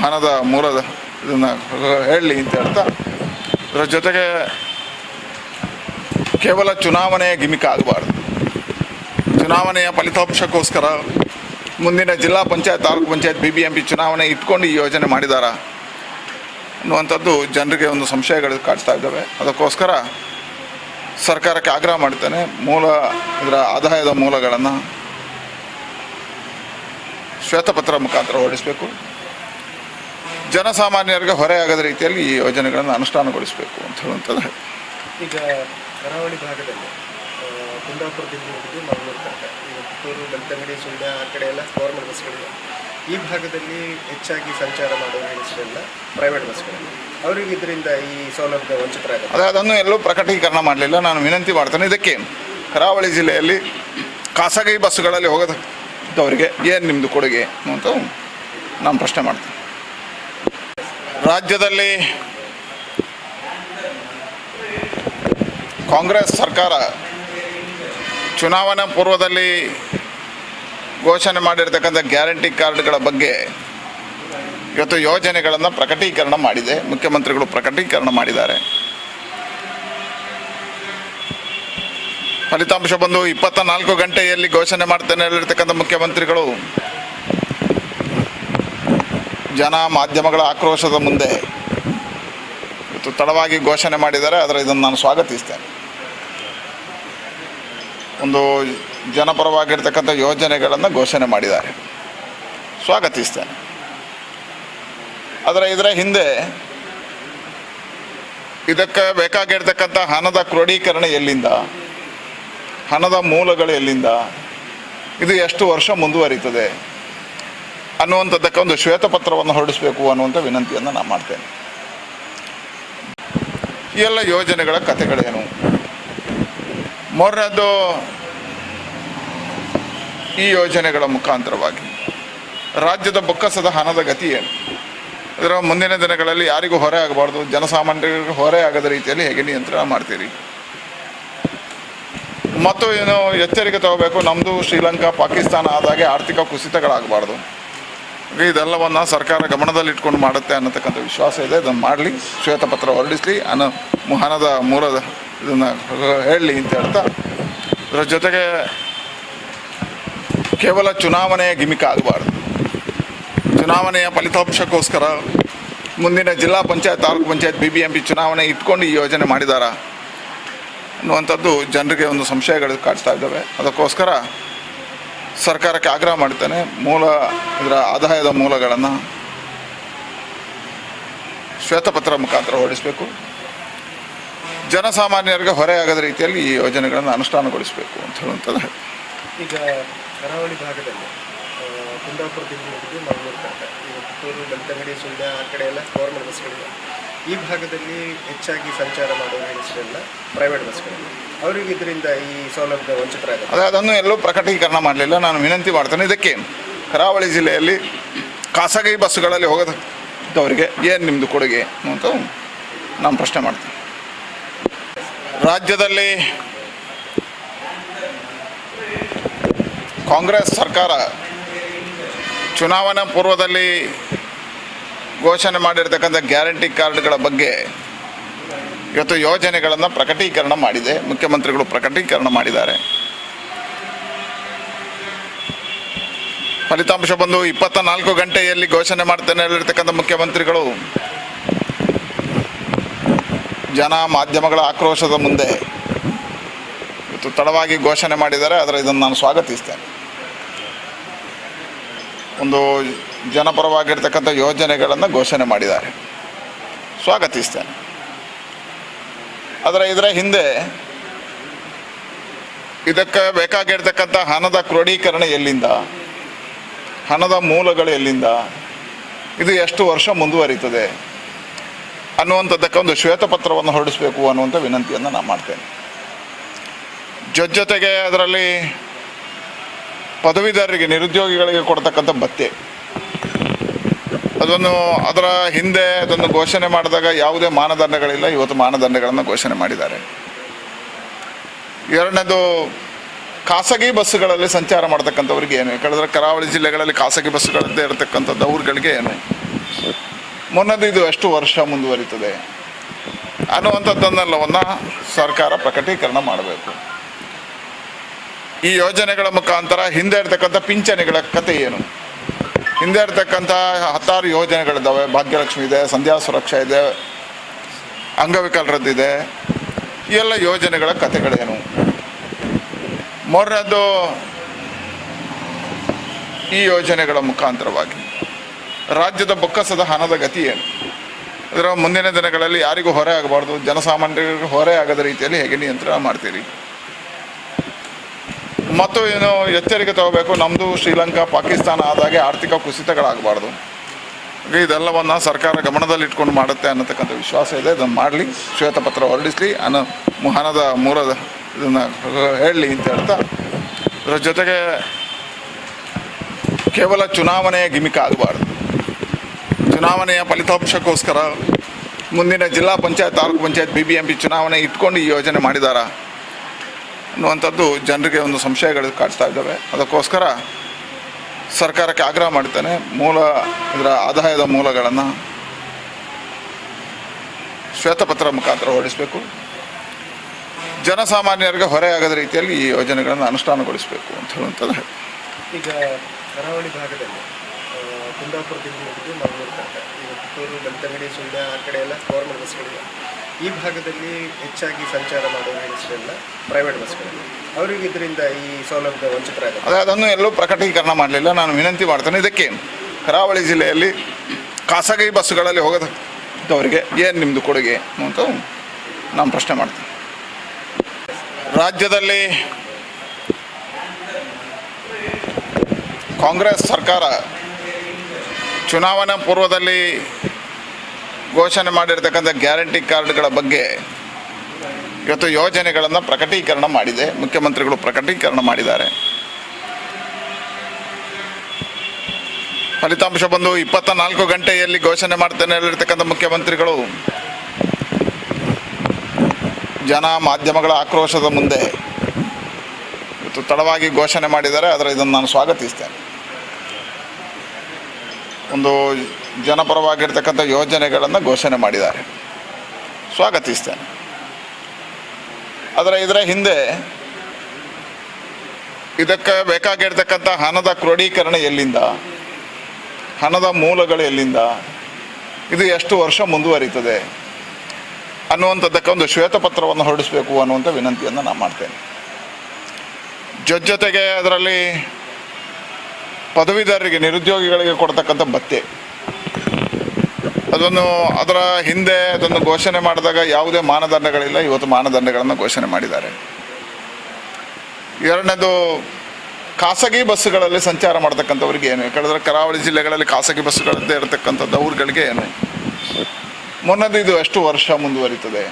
ಹಣದ ಮೂಲದ ಇದನ್ನು ಹೇಳಲಿ ಅಂತ ಹೇಳ್ತಾ, ಇದರ ಜೊತೆಗೆ ಕೇವಲ ಚುನಾವಣೆಯ ಗಿಮಿಕ್ ಆಗಬಾರ್ದು. ಚುನಾವಣೆಯ ಫಲಿತಾಂಶಕ್ಕೋಸ್ಕರ ಮುಂದಿನ ಜಿಲ್ಲಾ ಪಂಚಾಯತ್, ತಾಲೂಕು ಪಂಚಾಯತ್, BBMP ಚುನಾವಣೆ ಇಟ್ಕೊಂಡು ಈ ಯೋಜನೆ ಮಾಡಿದಾರಾ ಅನ್ನುವಂಥದ್ದು ಜನರಿಗೆ ಒಂದು ಸಂಶಯಗಳು ಕಾಡ್ತಾ ಇದ್ದಾವೆ. ಅದಕ್ಕೋಸ್ಕರ ಸರ್ಕಾರಕ್ಕೆ ಆಗ್ರಹ ಮಾಡ್ತೇನೆ, ಇದರ ಆದಾಯದ ಮೂಲಗಳನ್ನು ಶ್ವೇತಪತ್ರ ಮುಖಾಂತರ ಹೊರಡಿಸಬೇಕು. ಜನಸಾಮಾನ್ಯರಿಗೆ ಹೊರೆಯಾಗದ ರೀತಿಯಲ್ಲಿ ಈ ಯೋಜನೆಗಳನ್ನು ಅನುಷ್ಠಾನಗೊಳಿಸಬೇಕು ಅಂತ ಹೇಳುವಂಥದ್ದು. ಈಗ ಕರಾವಳಿ ಭಾಗದಲ್ಲಿ ಕುಂದಾಪುರದಿಂದ ಹಿಡಿದು ಮಂಗಳೂರು ತನಕ, ಈಗ ಪುತ್ತೂರು, ಬೆಳ್ತಂಗಡಿ, ಸುಳ್ಯ ಆ ಕಡೆ ಎಲ್ಲ ಗೌರ್ಮೆಂಟ್ ಬಸ್ಗಳಿವೆ. ಈ ಭಾಗದಲ್ಲಿ ಹೆಚ್ಚಾಗಿ ಸಂಚಾರ ಮಾಡುವ ಹೆಸರೆಲ್ಲ ಪ್ರೈವೇಟ್ ಬಸ್ಗಳು. ಅವರಿಗೆ ಇದರಿಂದ ಈ ಸೌಲಭ್ಯ ವಂಚಿತರಾಗುತ್ತೆ. ಅದನ್ನು ಎಲ್ಲೂ ಪ್ರಕಟೀಕರಣ ಮಾಡಲಿಲ್ಲ. ನಾನು ವಿನಂತಿ ಮಾಡ್ತೇನೆ, ಇದಕ್ಕೆ ಕರಾವಳಿ ಜಿಲ್ಲೆಯಲ್ಲಿ ಖಾಸಗಿ ಬಸ್ಸುಗಳಲ್ಲಿ ಹೋಗೋದವರಿಗೆ ಏನು ನಿಮ್ಮದು ಕೊಡುಗೆ ಅಂತ ನಾನು ಪ್ರಶ್ನೆ ಮಾಡ್ತೇನೆ. ರಾಜ್ಯದಲ್ಲಿ ಕಾಂಗ್ರೆಸ್ ಸರ್ಕಾರ ಚುನಾವಣಾ ಪೂರ್ವದಲ್ಲಿ ಘೋಷಣೆ ಮಾಡಿರ್ತಕ್ಕಂಥ ಗ್ಯಾರಂಟಿ ಕಾರ್ಡ್ಗಳ ಬಗ್ಗೆ ಇವತ್ತು ಯೋಜನೆಗಳನ್ನು ಪ್ರಕಟೀಕರಣ ಮಾಡಿದೆ. ಮುಖ್ಯಮಂತ್ರಿಗಳು ಪ್ರಕಟೀಕರಣ ಮಾಡಿದ್ದಾರೆ. ಫಲಿತಾಂಶ ಬಂದು 24 ಗಂಟೆಯಲ್ಲಿ ಘೋಷಣೆ ಮಾಡ್ತೇನೆ ಹೇಳಿರ್ತಕ್ಕಂಥ ಮುಖ್ಯಮಂತ್ರಿಗಳು ಜನ ಮಾಧ್ಯಮಗಳ ಆಕ್ರೋಶದ ಮುಂದೆ ಇವತ್ತು ತಡವಾಗಿ ಘೋಷಣೆ ಮಾಡಿದ್ದಾರೆ. ಆದರೆ ಇದನ್ನು ನಾನು ಸ್ವಾಗತಿಸ್ತೇನೆ. ಒಂದು ಜನಪರವಾಗಿರ್ತಕ್ಕಂಥ ಯೋಜನೆಗಳನ್ನು ಘೋಷಣೆ ಮಾಡಿದ್ದಾರೆ, ಸ್ವಾಗತಿಸ್ತೇನೆ. ಆದರೆ ಇದರ ಹಿಂದೆ ಇದಕ್ಕೆ ಬೇಕಾಗಿರ್ತಕ್ಕಂಥ ಹಣದ ಕ್ರೋಢೀಕರಣ ಎಲ್ಲಿಂದ, ಹಣದ ಮೂಲಗಳು ಎಲ್ಲಿಂದ, ಇದು ಎಷ್ಟು ವರ್ಷ ಮುಂದುವರಿತದೆ ಅನ್ನುವಂಥದ್ದಕ್ಕೆ ಒಂದು ಶ್ವೇತಪತ್ರವನ್ನು ಹೊರಡಿಸಬೇಕು ಅನ್ನುವಂಥ ವಿನಂತಿಯನ್ನು ನಾನು ಮಾಡ್ತೇನೆ. ಈ ಎಲ್ಲ ಯೋಜನೆಗಳ ಕತೆಗಳೇನು. ಮೂರನೇದು, ಈ ಯೋಜನೆಗಳ ಮುಖಾಂತರವಾಗಿ ರಾಜ್ಯದ ಬೊಕ್ಕಸದ ಹಣದ ಗತಿ ಏನು, ಅದರ ಮುಂದಿನ ದಿನಗಳಲ್ಲಿ ಯಾರಿಗೂ ಹೊರೆ ಆಗಬಾರ್ದು, ಜನಸಾಮಾನ್ಯರಿಗೆ ಹೊರೆ ಆಗದ ರೀತಿಯಲ್ಲಿ ಹೇಗೆ ನಿಯಂತ್ರಣ ಮಾಡ್ತೀರಿ. ಮತ್ತು ಏನು ಎಚ್ಚರಿಕೆ ತಗೋಬೇಕು, ನಮ್ಮದು ಶ್ರೀಲಂಕಾ ಪಾಕಿಸ್ತಾನ ಆದಾಗೆ ಆರ್ಥಿಕ ಕುಸಿತಗಳಾಗಬಾರ್ದು. ಇದೆಲ್ಲವನ್ನು ಸರ್ಕಾರ ಗಮನದಲ್ಲಿಟ್ಕೊಂಡು ಮಾಡುತ್ತೆ ಅನ್ನತಕ್ಕಂಥ ವಿಶ್ವಾಸ ಇದೆ. ಇದನ್ನು ಮಾಡಲಿ, ಶ್ವೇತಪತ್ರ ಹೊರಡಿಸಲಿ, ಹಣದ ಮೂಲದ ಇದನ್ನು ಹೇಳಲಿ ಅಂತ ಹೇಳ್ತಾ, ಇದರ ಜೊತೆಗೆ ಕೇವಲ ಚುನಾವಣೆಯ ಗಿಮಿಕ್ ಆಗಬಾರ್ದು. ಚುನಾವಣೆಯ ಫಲಿತಾಂಶಕ್ಕೋಸ್ಕರ ಮುಂದಿನ ಜಿಲ್ಲಾ ಪಂಚಾಯತ್, ತಾಲೂಕು ಪಂಚಾಯತ್, BBMP ಚುನಾವಣೆ ಇಟ್ಕೊಂಡು ಈ ಯೋಜನೆ ಮಾಡಿದಾರಾ ಅನ್ನುವಂಥದ್ದು ಜನರಿಗೆ ಒಂದು ಸಂಶಯಗಳು ಕಾಡ್ತಾ ಇದ್ದಾವೆ. ಅದಕ್ಕೋಸ್ಕರ ಸರ್ಕಾರಕ್ಕೆ ಆಗ್ರಹ ಮಾಡ್ತೇನೆ, ಇದರ ಆದಾಯದ ಮೂಲಗಳನ್ನು ಶ್ವೇತಪತ್ರ ಮುಖಾಂತರ ಹೊರಡಿಸಬೇಕು. ಜನಸಾಮಾನ್ಯರಿಗೆ ಹೊರೆಯಾಗದ ರೀತಿಯಲ್ಲಿ ಈ ಯೋಜನೆಗಳನ್ನು ಅನುಷ್ಠಾನಗೊಳಿಸಬೇಕು ಅಂತ ಹೇಳುವಂಥದ್ದು. ಈಗ ಕರಾವಳಿ ಭಾಗದಲ್ಲಿ ಕುಂದಾಪುರದಿಂದ ಹಿಡಿದು ಮಂಗಳೂರು ತನಕ, ಈಗ ಪುತ್ತೂರು, ಬೆಳ್ತಂಗಡಿ, ಸುಳ್ಯ ಆ ಕಡೆ ಎಲ್ಲ ಗೌರ್ಮೆಂಟ್ ಬಸ್ಗಳಿವೆ. ಈ ಭಾಗದಲ್ಲಿ ಹೆಚ್ಚಾಗಿ ಸಂಚಾರ ಮಾಡುವ ಹೆಸರೆಲ್ಲ ಪ್ರೈವೇಟ್ ಬಸ್ಗಳಿವೆ. ಅವರಿಗೆ ಇದರಿಂದ ಈ ಸೌಲಭ್ಯ ವಂಚಿತರಾಗುತ್ತೆ. ಅದನ್ನು ಎಲ್ಲೂ ಪ್ರಕಟೀಕರಣ ಮಾಡಲಿಲ್ಲ. ನಾನು ವಿನಂತಿ ಮಾಡ್ತೇನೆ, ಇದಕ್ಕೆ ಕರಾವಳಿ ಜಿಲ್ಲೆಯಲ್ಲಿ ಖಾಸಗಿ ಬಸ್ಸುಗಳಲ್ಲಿ ಹೋಗೋದವರಿಗೆ ಏನು ನಿಮ್ಮದು ಕೊಡುಗೆ ಅಂತ ನಾನು ಪ್ರಶ್ನೆ ಮಾಡ್ತೇನೆ. ರಾಜ್ಯದಲ್ಲಿ ಕಾಂಗ್ರೆಸ್ ಸರ್ಕಾರ ಚುನಾವಣಾ ಪೂರ್ವದಲ್ಲಿ ಘೋಷಣೆ ಮಾಡಿರ್ತಕ್ಕಂಥ ಗ್ಯಾರಂಟಿ ಕಾರ್ಡ್ಗಳ ಬಗ್ಗೆ ಇವತ್ತು ಯೋಜನೆಗಳನ್ನು ಪ್ರಕಟೀಕರಣ ಮಾಡಿದೆ. ಮುಖ್ಯಮಂತ್ರಿಗಳು ಪ್ರಕಟೀಕರಣ ಮಾಡಿದ್ದಾರೆ. ಫಲಿತಾಂಶ ಬಂದು 24 ಗಂಟೆಯಲ್ಲಿ ಘೋಷಣೆ ಮಾಡ್ತೇನೆ ಹೇಳಿರ್ತಕ್ಕಂಥ ಮುಖ್ಯಮಂತ್ರಿಗಳು ಜನ ಮಾಧ್ಯಮಗಳ ಆಕ್ರೋಶದ ಮುಂದೆ ಇವತ್ತು ತಡವಾಗಿ ಘೋಷಣೆ ಮಾಡಿದ್ದಾರೆ. ಆದರೆ ಇದನ್ನು ನಾನು ಸ್ವಾಗತಿಸ್ತೇನೆ. ಒಂದು ಜನಪರವಾಗಿರ್ತಕ್ಕಂಥ ಯೋಜನೆಗಳನ್ನು ಘೋಷಣೆ ಮಾಡಿದ್ದಾರೆ, ಸ್ವಾಗತಿಸ್ತೇನೆ. ಆದರೆ ಇದರ ಹಿಂದೆ ಇದಕ್ಕೆ ಬೇಕಾಗಿರ್ತಕ್ಕಂಥ ಹಣದ ಕ್ರೋಢೀಕರಣ ಎಲ್ಲಿಂದ, ಹಣದ ಮೂಲಗಳು ಎಲ್ಲಿಂದ, ಇದು ಎಷ್ಟು ವರ್ಷ ಮುಂದುವರಿತದೆ ಅನ್ನುವಂಥದ್ದಕ್ಕೆ ಒಂದು ಶ್ವೇತಪತ್ರವನ್ನು ಹೊರಡಿಸಬೇಕು ಅನ್ನುವಂಥ ವಿನಂತಿಯನ್ನು ನಾನು ಮಾಡ್ತೇನೆ. ಜೊತೆಗೆ ಅದರಲ್ಲಿ ಪದವೀಧರರಿಗೆ, ನಿರುದ್ಯೋಗಿಗಳಿಗೆ ಕೊಡ್ತಕ್ಕಂಥ ಭತ್ಯೆ, ಅದರ ಹಿಂದೆ ಅದನ್ನು ಘೋಷಣೆ ಮಾಡಿದಾಗ ಯಾವುದೇ ಮಾನದಂಡಗಳಿಲ್ಲ. ಇವತ್ತು ಮಾನದಂಡಗಳನ್ನು ಘೋಷಣೆ ಮಾಡಿದ್ದಾರೆ. ಎರಡನೇದು, ಖಾಸಗಿ ಬಸ್ಸುಗಳಲ್ಲಿ ಸಂಚಾರ ಮಾಡ್ತಕ್ಕಂಥವ್ರಿಗೆ ಏನು, ಯಾಕಂದರೆ ಕರಾವಳಿ ಜಿಲ್ಲೆಗಳಲ್ಲಿ ಖಾಸಗಿ ಬಸ್ಸುಗಳದ್ದೇ ಇರತಕ್ಕಂಥದ್ದು ಅವ್ರುಗಳಿಗೆ ಏನು, ಮೊನ್ನದು ಇದು ಎಷ್ಟು ವರ್ಷ ಮುಂದುವರಿತದೆ ಅನ್ನುವಂಥದ್ದನ್ನೆಲ್ಲವನ್ನು ಸರ್ಕಾರ ಪ್ರಕಟೀಕರಣ ಮಾಡಬೇಕು. ಈ ಯೋಜನೆಗಳ ಮುಖಾಂತರ ಹಿಂದೆ ಇರ್ತಕ್ಕಂಥ ಪಿಂಚಣಿಗಳ ಕತೆ ಏನು, ಹಿಂದೆ ಇರ್ತಕ್ಕಂಥ 10 ಯೋಜನೆಗಳಿದ್ದಾವೆ. ಭಾಗ್ಯಲಕ್ಷ್ಮಿ ಇದೆ, ಸಂಧ್ಯಾ ಸುರಕ್ಷಾ ಇದೆ, ಅಂಗವಿಕಲರದ್ದಿದೆ. ಈ ಎಲ್ಲ ಯೋಜನೆಗಳ ಕತೆಗಳೇನು. ಮೂರನೇದು, ಈ ಯೋಜನೆಗಳ ಮುಖಾಂತರವಾಗಿ ರಾಜ್ಯದ ಬೊಕ್ಕಸದ ಹಣದ ಗತಿ ಏನು, ಇದರ ಮುಂದಿನ ದಿನಗಳಲ್ಲಿ ಯಾರಿಗೂ ಹೊರೆ ಆಗಬಾರ್ದು, ಜನಸಾಮಾನ್ಯರಿಗೆ ಹೊರೆ ಆಗದ ರೀತಿಯಲ್ಲಿ ಹೇಗೆ ನಿಯಂತ್ರಣ ಮಾಡ್ತೀರಿ. ಮತ್ತು ಏನು ಎಚ್ಚರಿಕೆ ತಗೋಬೇಕು, ನಮ್ಮದು ಶ್ರೀಲಂಕಾ, ಪಾಕಿಸ್ತಾನ ಆದಾಗೆ ಆರ್ಥಿಕ ಕುಸಿತಗಳಾಗಬಾರ್ದು. ಇದೆಲ್ಲವನ್ನು ಸರ್ಕಾರ ಗಮನದಲ್ಲಿಟ್ಕೊಂಡು ಮಾಡುತ್ತೆ ಅನ್ನತಕ್ಕಂಥ ವಿಶ್ವಾಸ ಇದೆ. ಇದನ್ನು ಮಾಡಲಿ, ಶ್ವೇತಪತ್ರ ಹೊರಡಿಸಲಿ, ಹಣದ ಮೂಲದ ಇದನ್ನು ಹೇಳಲಿ ಅಂತ ಹೇಳ್ತಾ, ಇದರ ಜೊತೆಗೆ ಕೇವಲ ಚುನಾವಣೆಯ ಗಿಮಿಕ್ ಆಗಬಾರ್ದು. ಚುನಾವಣೆಯ ಫಲಿತಾಂಶಕ್ಕೋಸ್ಕರ ಮುಂದಿನ ಜಿಲ್ಲಾ ಪಂಚಾಯತ್, ತಾಲೂಕು ಪಂಚಾಯತ್, BBMP ಚುನಾವಣೆ ಇಟ್ಕೊಂಡು ಈ ಯೋಜನೆ ಮಾಡಿದಾರಾ ಅನ್ನುವಂಥದ್ದು ಜನರಿಗೆ ಒಂದು ಸಂಶಯಗಳು ಕಾಡ್ತಾ ಇದ್ದಾವೆ. ಅದಕ್ಕೋಸ್ಕರ ಸರ್ಕಾರಕ್ಕೆ ಆಗ್ರಹ ಮಾಡ್ತೇನೆ, ಇದರ ಆದಾಯದ ಮೂಲಗಳನ್ನು ಶ್ವೇತಪತ್ರ ಮುಖಾಂತರ ಹೊರಡಿಸಬೇಕು. ಜನಸಾಮಾನ್ಯರಿಗೆ ಹೊರೆಯಾಗದ ರೀತಿಯಲ್ಲಿ ಈ ಯೋಜನೆಗಳನ್ನು ಅನುಷ್ಠಾನಗೊಳಿಸಬೇಕು ಅಂತ ಹೇಳುವಂಥದ್ದು. ಈಗ ಕರಾವಳಿ ಭಾಗದಲ್ಲಿ ಕುಂದಾಪುರದಿಂದ ಹಿಡಿದು ಮಂಗಳೂರು ತನಕ, ಈಗ ಪುತ್ತೂರು, ಬೆಳ್ತಂಗಡಿ, ಸುಳ್ಯ ಆ ಕಡೆ ಎಲ್ಲ ಗೌರ್ಮೆಂಟ್ ಬಸ್ಗಳಿವೆ. ಈ ಭಾಗದಲ್ಲಿ ಹೆಚ್ಚಾಗಿ ಸಂಚಾರ ಮಾಡುವ ಹೆಸರೆಲ್ಲ ಪ್ರೈವೇಟ್ ಬಸ್ಗಳಿವೆ. ಅವರಿಗೆ ಇದರಿಂದ ಈ ಸೌಲಭ್ಯ ವಂಚಿತರಾಗುತ್ತೆ. ಅದನ್ನು ಎಲ್ಲೂ ಪ್ರಕಟೀಕರಣ ಮಾಡಲಿಲ್ಲ. ನಾನು ವಿನಂತಿ ಮಾಡ್ತೇನೆ, ಇದಕ್ಕೆ ಕರಾವಳಿ ಜಿಲ್ಲೆಯಲ್ಲಿ ಖಾಸಗಿ ಬಸ್ಸುಗಳಲ್ಲಿ ಹೋಗೋದವರಿಗೆ ಏನು ನಿಮ್ಮದು ಕೊಡುಗೆ ಅಂತ ನಾನು ಪ್ರಶ್ನೆ ಮಾಡ್ತೇನೆ. ರಾಜ್ಯದಲ್ಲಿ ಕಾಂಗ್ರೆಸ್ ಸರ್ಕಾರ ಚುನಾವಣಾ ಪೂರ್ವದಲ್ಲಿ ಘೋಷಣೆ ಮಾಡಿರ್ತಕ್ಕಂಥ ಗ್ಯಾರಂಟಿ ಕಾರ್ಡ್ಗಳ ಬಗ್ಗೆ ಇವತ್ತು ಯೋಜನೆಗಳನ್ನು ಪ್ರಕಟೀಕರಣ ಮಾಡಿದೆ. ಮುಖ್ಯಮಂತ್ರಿಗಳು ಪ್ರಕಟೀಕರಣ ಮಾಡಿದ್ದಾರೆ. ಫಲಿತಾಂಶ ಬಂದು 24 ಗಂಟೆಯಲ್ಲಿ ಘೋಷಣೆ ಮಾಡ್ತೇನೆ ಹೇಳಿರ್ತಕ್ಕಂಥ ಮುಖ್ಯಮಂತ್ರಿಗಳು ಜನ ಮಾಧ್ಯಮಗಳ ಆಕ್ರೋಶದ ಮುಂದೆ ಇವತ್ತು ತಡವಾಗಿ ಘೋಷಣೆ ಮಾಡಿದ್ದಾರೆ. ಆದರೆ ಇದನ್ನು ನಾನು ಸ್ವಾಗತಿಸ್ತೇನೆ. ಒಂದು ಜನಪರವಾಗಿರ್ತಕ್ಕಂಥ ಯೋಜನೆಗಳನ್ನು ಘೋಷಣೆ ಮಾಡಿದ್ದಾರೆ, ಸ್ವಾಗತಿಸ್ತೇನೆ. ಆದರೆ ಇದರ ಹಿಂದೆ ಇದಕ್ಕೆ ಬೇಕಾಗಿರ್ತಕ್ಕಂಥ ಹಣದ ಕ್ರೋಢೀಕರಣ ಎಲ್ಲಿಂದ, ಹಣದ ಮೂಲಗಳು ಎಲ್ಲಿಂದ, ಇದು ಎಷ್ಟು ವರ್ಷ ಮುಂದುವರಿತದೆ ಅನ್ನುವಂಥದ್ದಕ್ಕೆ ಒಂದು ಶ್ವೇತಪತ್ರವನ್ನು ಹೊರಡಿಸಬೇಕು ಅನ್ನುವಂಥ ವಿನಂತಿಯನ್ನು ನಾನು ಮಾಡ್ತೇನೆ. ಜೊತೆಗೆ ಅದರಲ್ಲಿ ಪದವೀಧರರಿಗೆ ನಿರುದ್ಯೋಗಿಗಳಿಗೆ ಕೊಡ್ತಕ್ಕಂಥ ಭತ್ಯೆ ಅದರ ಹಿಂದೆ ಅದನ್ನು ಘೋಷಣೆ ಮಾಡಿದಾಗ ಯಾವುದೇ ಮಾನದಂಡಗಳಿಲ್ಲ. ಇವತ್ತು ಮಾನದಂಡಗಳನ್ನು ಘೋಷಣೆ ಮಾಡಿದ್ದಾರೆ. ಎರಡನೇದು, ಖಾಸಗಿ ಬಸ್ಸುಗಳಲ್ಲಿ ಸಂಚಾರ ಮಾಡ್ತಕ್ಕಂಥವ್ರಿಗೆ ಏನು, ಯಾಕಂದರೆ ಕರಾವಳಿ ಜಿಲ್ಲೆಗಳಲ್ಲಿ ಖಾಸಗಿ ಬಸ್ಸುಗಳದ್ದೇ ಇರತಕ್ಕಂಥದ್ದು ಅವ್ರುಗಳಿಗೆ ಏನು. ಮೊನ್ನದು ಇದು ಎಷ್ಟು ವರ್ಷ ಮುಂದುವರಿತದೆ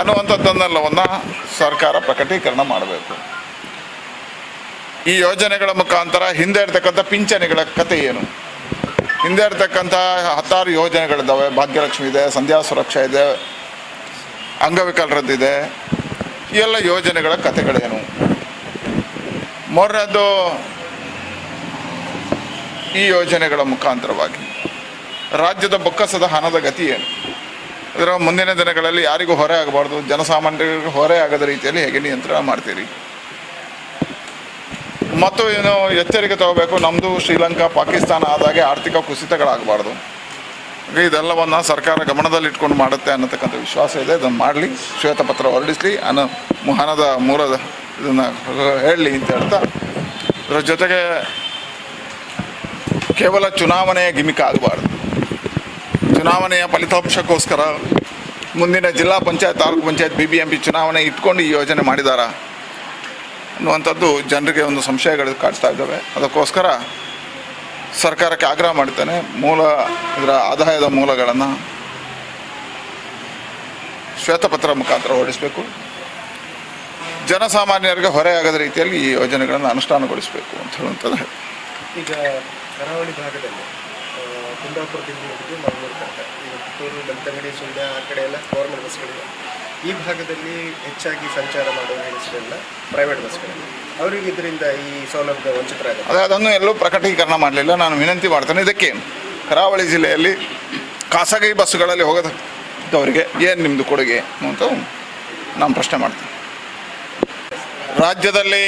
ಅನ್ನುವಂಥದ್ದನ್ನೆಲ್ಲವನ್ನು ಸರ್ಕಾರ ಪ್ರಕಟೀಕರಣ ಮಾಡಬೇಕು. ಈ ಯೋಜನೆಗಳ ಮುಖಾಂತರ ಹಿಂದೆ ಇರ್ತಕ್ಕಂಥ ಪಿಂಚಣಿಗಳ ಕತೆ ಏನು, ಹಿಂದೆ ಇರ್ತಕ್ಕಂಥ 10 ಯೋಜನೆಗಳಿದ್ದಾವೆ. ಭಾಗ್ಯಲಕ್ಷ್ಮಿ ಇದೆ, ಸಂಧ್ಯಾ ಸುರಕ್ಷಾ ಇದೆ, ಅಂಗವಿಕಲರದ್ದಿದೆ. ಈ ಎಲ್ಲ ಯೋಜನೆಗಳ ಕತೆಗಳೇನು. ಮೂರನೇದು, ಈ ಯೋಜನೆಗಳ ಮುಖಾಂತರವಾಗಿ ರಾಜ್ಯದ ಬೊಕ್ಕಸದ ಹಣದ ಗತಿ ಏನು, ಇದರ ಮುಂದಿನ ದಿನಗಳಲ್ಲಿ ಯಾರಿಗೂ ಹೊರೆ ಆಗಬಾರ್ದು, ಜನಸಾಮಾನ್ಯರಿಗೆ ಹೊರೆ ಆಗದ ರೀತಿಯಲ್ಲಿ ಹೇಗೆ ನಿಯಂತ್ರಣ ಮಾಡ್ತೀರಿ. ಮತ್ತು ಏನು ಎಚ್ಚರಿಕೆ ತಗೋಬೇಕು, ನಮ್ಮದು ಶ್ರೀಲಂಕಾ ಪಾಕಿಸ್ತಾನ ಆದಾಗೆ ಆರ್ಥಿಕ ಕುಸಿತಗಳಾಗಬಾರ್ದು. ಇದೆಲ್ಲವನ್ನು ಸರ್ಕಾರ ಗಮನದಲ್ಲಿಟ್ಕೊಂಡು ಮಾಡುತ್ತೆ ಅನ್ನತಕ್ಕಂಥ ವಿಶ್ವಾಸ ಇದೆ. ಇದನ್ನು ಮಾಡಲಿ, ಶ್ವೇತಪತ್ರ ಹೊರಡಿಸಲಿ, ಹಣದ ಮೂಲದ ಇದನ್ನು ಹೇಳಲಿ ಅಂತ ಹೇಳ್ತಾ, ಇದರ ಜೊತೆಗೆ ಕೇವಲ ಚುನಾವಣೆಯ ಗಿಮಿಕ್ ಆಗಬಾರ್ದು. ಚುನಾವಣೆಯ ಫಲಿತಾಂಶಕ್ಕೋಸ್ಕರ ಮುಂದಿನ ಜಿಲ್ಲಾ ಪಂಚಾಯತ್, ತಾಲೂಕು ಪಂಚಾಯತ್, BBMP ಚುನಾವಣೆ ಇಟ್ಕೊಂಡು ಈ ಯೋಜನೆ ಮಾಡಿದಾರಾ ಅನ್ನುವಂಥದ್ದು ಜನರಿಗೆ ಒಂದು ಸಂಶಯಗಳು ಕಾಡ್ತಾ ಇದ್ದಾವೆ. ಅದಕ್ಕೋಸ್ಕರ ಸರ್ಕಾರಕ್ಕೆ ಆಗ್ರಹ ಮಾಡ್ತೇನೆ, ಇದರ ಆದಾಯದ ಮೂಲಗಳನ್ನು ಶ್ವೇತಪತ್ರ ಮುಖಾಂತರ ಹೊರಡಿಸಬೇಕು. ಜನಸಾಮಾನ್ಯರಿಗೆ ಹೊರೆಯಾಗದ ರೀತಿಯಲ್ಲಿ ಈ ಯೋಜನೆಗಳನ್ನು ಅನುಷ್ಠಾನಗೊಳಿಸಬೇಕು ಅಂತ ಹೇಳುವಂಥದ್ದು. ಈಗ ಕರಾವಳಿ ಭಾಗದಲ್ಲಿ ಕುಂದಾಪುರದಿಂದ ಹಿಡಿದು ಮಂಗಳೂರು ತನಕ, ಈಗ ಪುತ್ತೂರು, ಬೆಳ್ತಂಗಡಿ, ಸುಳ್ಯ ಆ ಕಡೆ ಎಲ್ಲ ಗೌರ್ಮೆಂಟ್ ಬಸ್ಗಳಿವೆ. ಈ ಭಾಗದಲ್ಲಿ ಹೆಚ್ಚಾಗಿ ಸಂಚಾರ ಮಾಡುವ ಹೆಸರೆಲ್ಲ ಪ್ರೈವೇಟ್ ಬಸ್ಗಳಲ್ಲಿ, ಅವರಿಗೆ ಇದರಿಂದ ಈ ಸೌಲಭ್ಯ ವಂಚಿತರಾಗುತ್ತೆ. ಅದನ್ನು ಎಲ್ಲೂ ಪ್ರಕಟೀಕರಣ ಮಾಡಲಿಲ್ಲ. ನಾನು ವಿನಂತಿ ಮಾಡ್ತೇನೆ, ಇದಕ್ಕೆ ಕರಾವಳಿ ಜಿಲ್ಲೆಯಲ್ಲಿ ಖಾಸಗಿ ಬಸ್ಸುಗಳಲ್ಲಿ ಹೋಗೋದವರಿಗೆ ಏನು ನಿಮ್ಮದು ಕೊಡುಗೆ ಅಂತ ನಾನು ಪ್ರಶ್ನೆ ಮಾಡ್ತೇನೆ. ರಾಜ್ಯದಲ್ಲಿ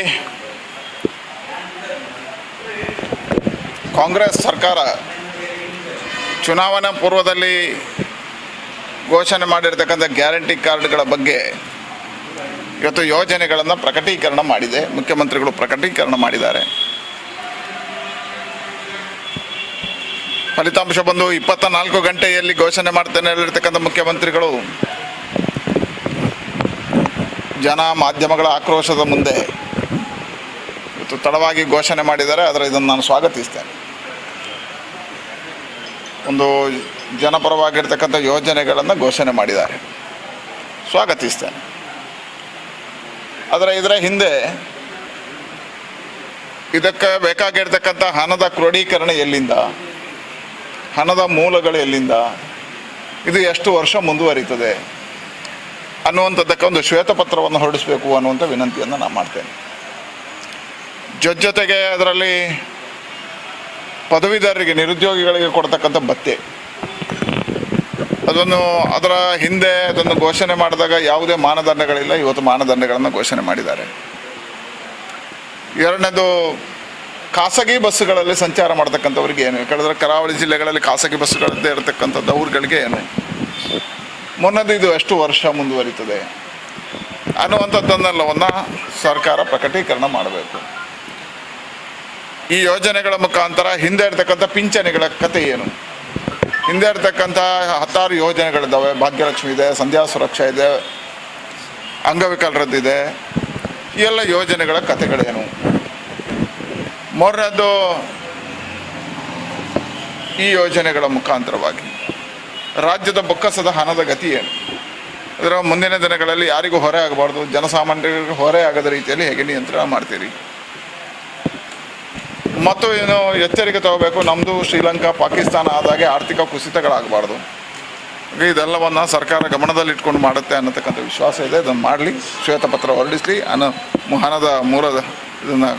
ಕಾಂಗ್ರೆಸ್ ಸರ್ಕಾರ ಚುನಾವಣಾ ಪೂರ್ವದಲ್ಲಿ ಘೋಷಣೆ ಮಾಡಿರ್ತಕ್ಕಂಥ ಗ್ಯಾರಂಟಿ ಕಾರ್ಡ್ಗಳ ಬಗ್ಗೆ ಇವತ್ತು ಯೋಜನೆಗಳನ್ನು ಪ್ರಕಟೀಕರಣ ಮಾಡಿದೆ. ಮುಖ್ಯಮಂತ್ರಿಗಳು ಪ್ರಕಟೀಕರಣ ಮಾಡಿದ್ದಾರೆ. ಫಲಿತಾಂಶ ಬಂದು 24 ಗಂಟೆಯಲ್ಲಿ ಘೋಷಣೆ ಮಾಡ್ತೇನೆ ಹೇಳಿರ್ತಕ್ಕಂಥ ಮುಖ್ಯಮಂತ್ರಿಗಳು ಮಾಧ್ಯಮಗಳ ಆಕ್ರೋಶದ ಮುಂದೆ ಇವತ್ತು ತಡವಾಗಿ ಘೋಷಣೆ ಮಾಡಿದ್ದಾರೆ. ಆದರೆ ಇದನ್ನು ನಾನು ಸ್ವಾಗತಿಸ್ತೇನೆ. ಒಂದು ಜನಪರವಾಗಿರ್ತಕ್ಕಂಥ ಯೋಜನೆಗಳನ್ನು ಘೋಷಣೆ ಮಾಡಿದ್ದಾರೆ, ಸ್ವಾಗತಿಸ್ತೇನೆ. ಆದರೆ ಇದರ ಹಿಂದೆ ಇದಕ್ಕೆ ಬೇಕಾಗಿರ್ತಕ್ಕಂಥ ಹಣದ ಕ್ರೋಢೀಕರಣ ಎಲ್ಲಿಂದ, ಹಣದ ಮೂಲಗಳು ಎಲ್ಲಿಂದ, ಇದು ಎಷ್ಟು ವರ್ಷ ಮುಂದುವರಿತದೆ ಅನ್ನುವಂಥದ್ದಕ್ಕೆ ಒಂದು ಶ್ವೇತಪತ್ರವನ್ನು ಹೊರಡಿಸಬೇಕು ಅನ್ನುವಂಥ ವಿನಂತಿಯನ್ನು ನಾನು ಮಾಡ್ತೇನೆ. ಜೊತೆಗೆ ಅದರಲ್ಲಿ ಪದವೀಧರರಿಗೆ ನಿರುದ್ಯೋಗಿಗಳಿಗೆ ಕೊಡ್ತಕ್ಕಂಥ ಭತ್ಯೆ ಅದರ ಹಿಂದೆ ಅದನ್ನು ಘೋಷಣೆ ಮಾಡಿದಾಗ ಯಾವುದೇ ಮಾನದಂಡಗಳಿಲ್ಲ. ಇವತ್ತು ಮಾನದಂಡಗಳನ್ನು ಘೋಷಣೆ ಮಾಡಿದ್ದಾರೆ. ಎರಡನೇದು, ಖಾಸಗಿ ಬಸ್ಸುಗಳಲ್ಲಿ ಸಂಚಾರ ಮಾಡ್ತಕ್ಕಂಥವ್ರಿಗೆ ಏನು, ಯಾಕಂದರೆ ಕರಾವಳಿ ಜಿಲ್ಲೆಗಳಲ್ಲಿ ಖಾಸಗಿ ಬಸ್ಸುಗಳದ್ದೇ ಇರತಕ್ಕಂಥದ್ದು ಅವ್ರುಗಳಿಗೆ ಏನು. ಮೊನ್ನದು ಇದು ಎಷ್ಟು ವರ್ಷ ಮುಂದುವರಿತದೆ ಅನ್ನುವಂಥದ್ದನ್ನೆಲ್ಲವನ್ನು ಸರ್ಕಾರ ಪ್ರಕಟೀಕರಣ ಮಾಡಬೇಕು. ಈ ಯೋಜನೆಗಳ ಮುಖಾಂತರ ಹಿಂದೆ ಇರ್ತಕ್ಕಂಥ ಪಿಂಚಣಿಗಳ ಕತೆ ಏನು, ಹಿಂದೆ ಇರ್ತಕ್ಕಂಥ 10 ಯೋಜನೆಗಳಿದ್ದಾವೆ. ಭಾಗ್ಯಲಕ್ಷ್ಮಿ ಇದೆ, ಸಂಧ್ಯಾ ಸುರಕ್ಷಾ ಇದೆ, ಅಂಗವಿಕಲರದ್ದಿದೆ. ಈ ಎಲ್ಲ ಯೋಜನೆಗಳ ಕತೆಗಳೇನು. ಮೂರನೇದು, ಈ ಯೋಜನೆಗಳ ಮುಖಾಂತರವಾಗಿ ರಾಜ್ಯದ ಬೊಕ್ಕಸದ ಹಣದ ಗತಿ ಏನು, ಇದರ ಮುಂದಿನ ದಿನಗಳಲ್ಲಿ ಯಾರಿಗೂ ಹೊರೆ ಆಗಬಾರ್ದು, ಜನಸಾಮಾನ್ಯರಿಗೆ ಹೊರೆ ಆಗದ ರೀತಿಯಲ್ಲಿ ಹೇಗೆ ನಿಯಂತ್ರಣ ಮಾಡ್ತೀರಿ. ಮತ್ತು ಏನು ಎಚ್ಚರಿಕೆ ತಗೋಬೇಕು, ನಮ್ಮದು ಶ್ರೀಲಂಕಾ ಪಾಕಿಸ್ತಾನ ಆದಾಗೆ ಆರ್ಥಿಕ ಕುಸಿತಗಳಾಗಬಾರ್ದು. ಇದೆಲ್ಲವನ್ನು ಸರ್ಕಾರ ಗಮನದಲ್ಲಿಟ್ಕೊಂಡು ಮಾಡುತ್ತೆ ಅನ್ನತಕ್ಕಂಥ ವಿಶ್ವಾಸ ಇದೆ. ಇದನ್ನು ಮಾಡಲಿ, ಶ್ವೇತಪತ್ರ ಹೊರಡಿಸಲಿ, ಹಣದ ಮೂಲದ ಇದನ್ನು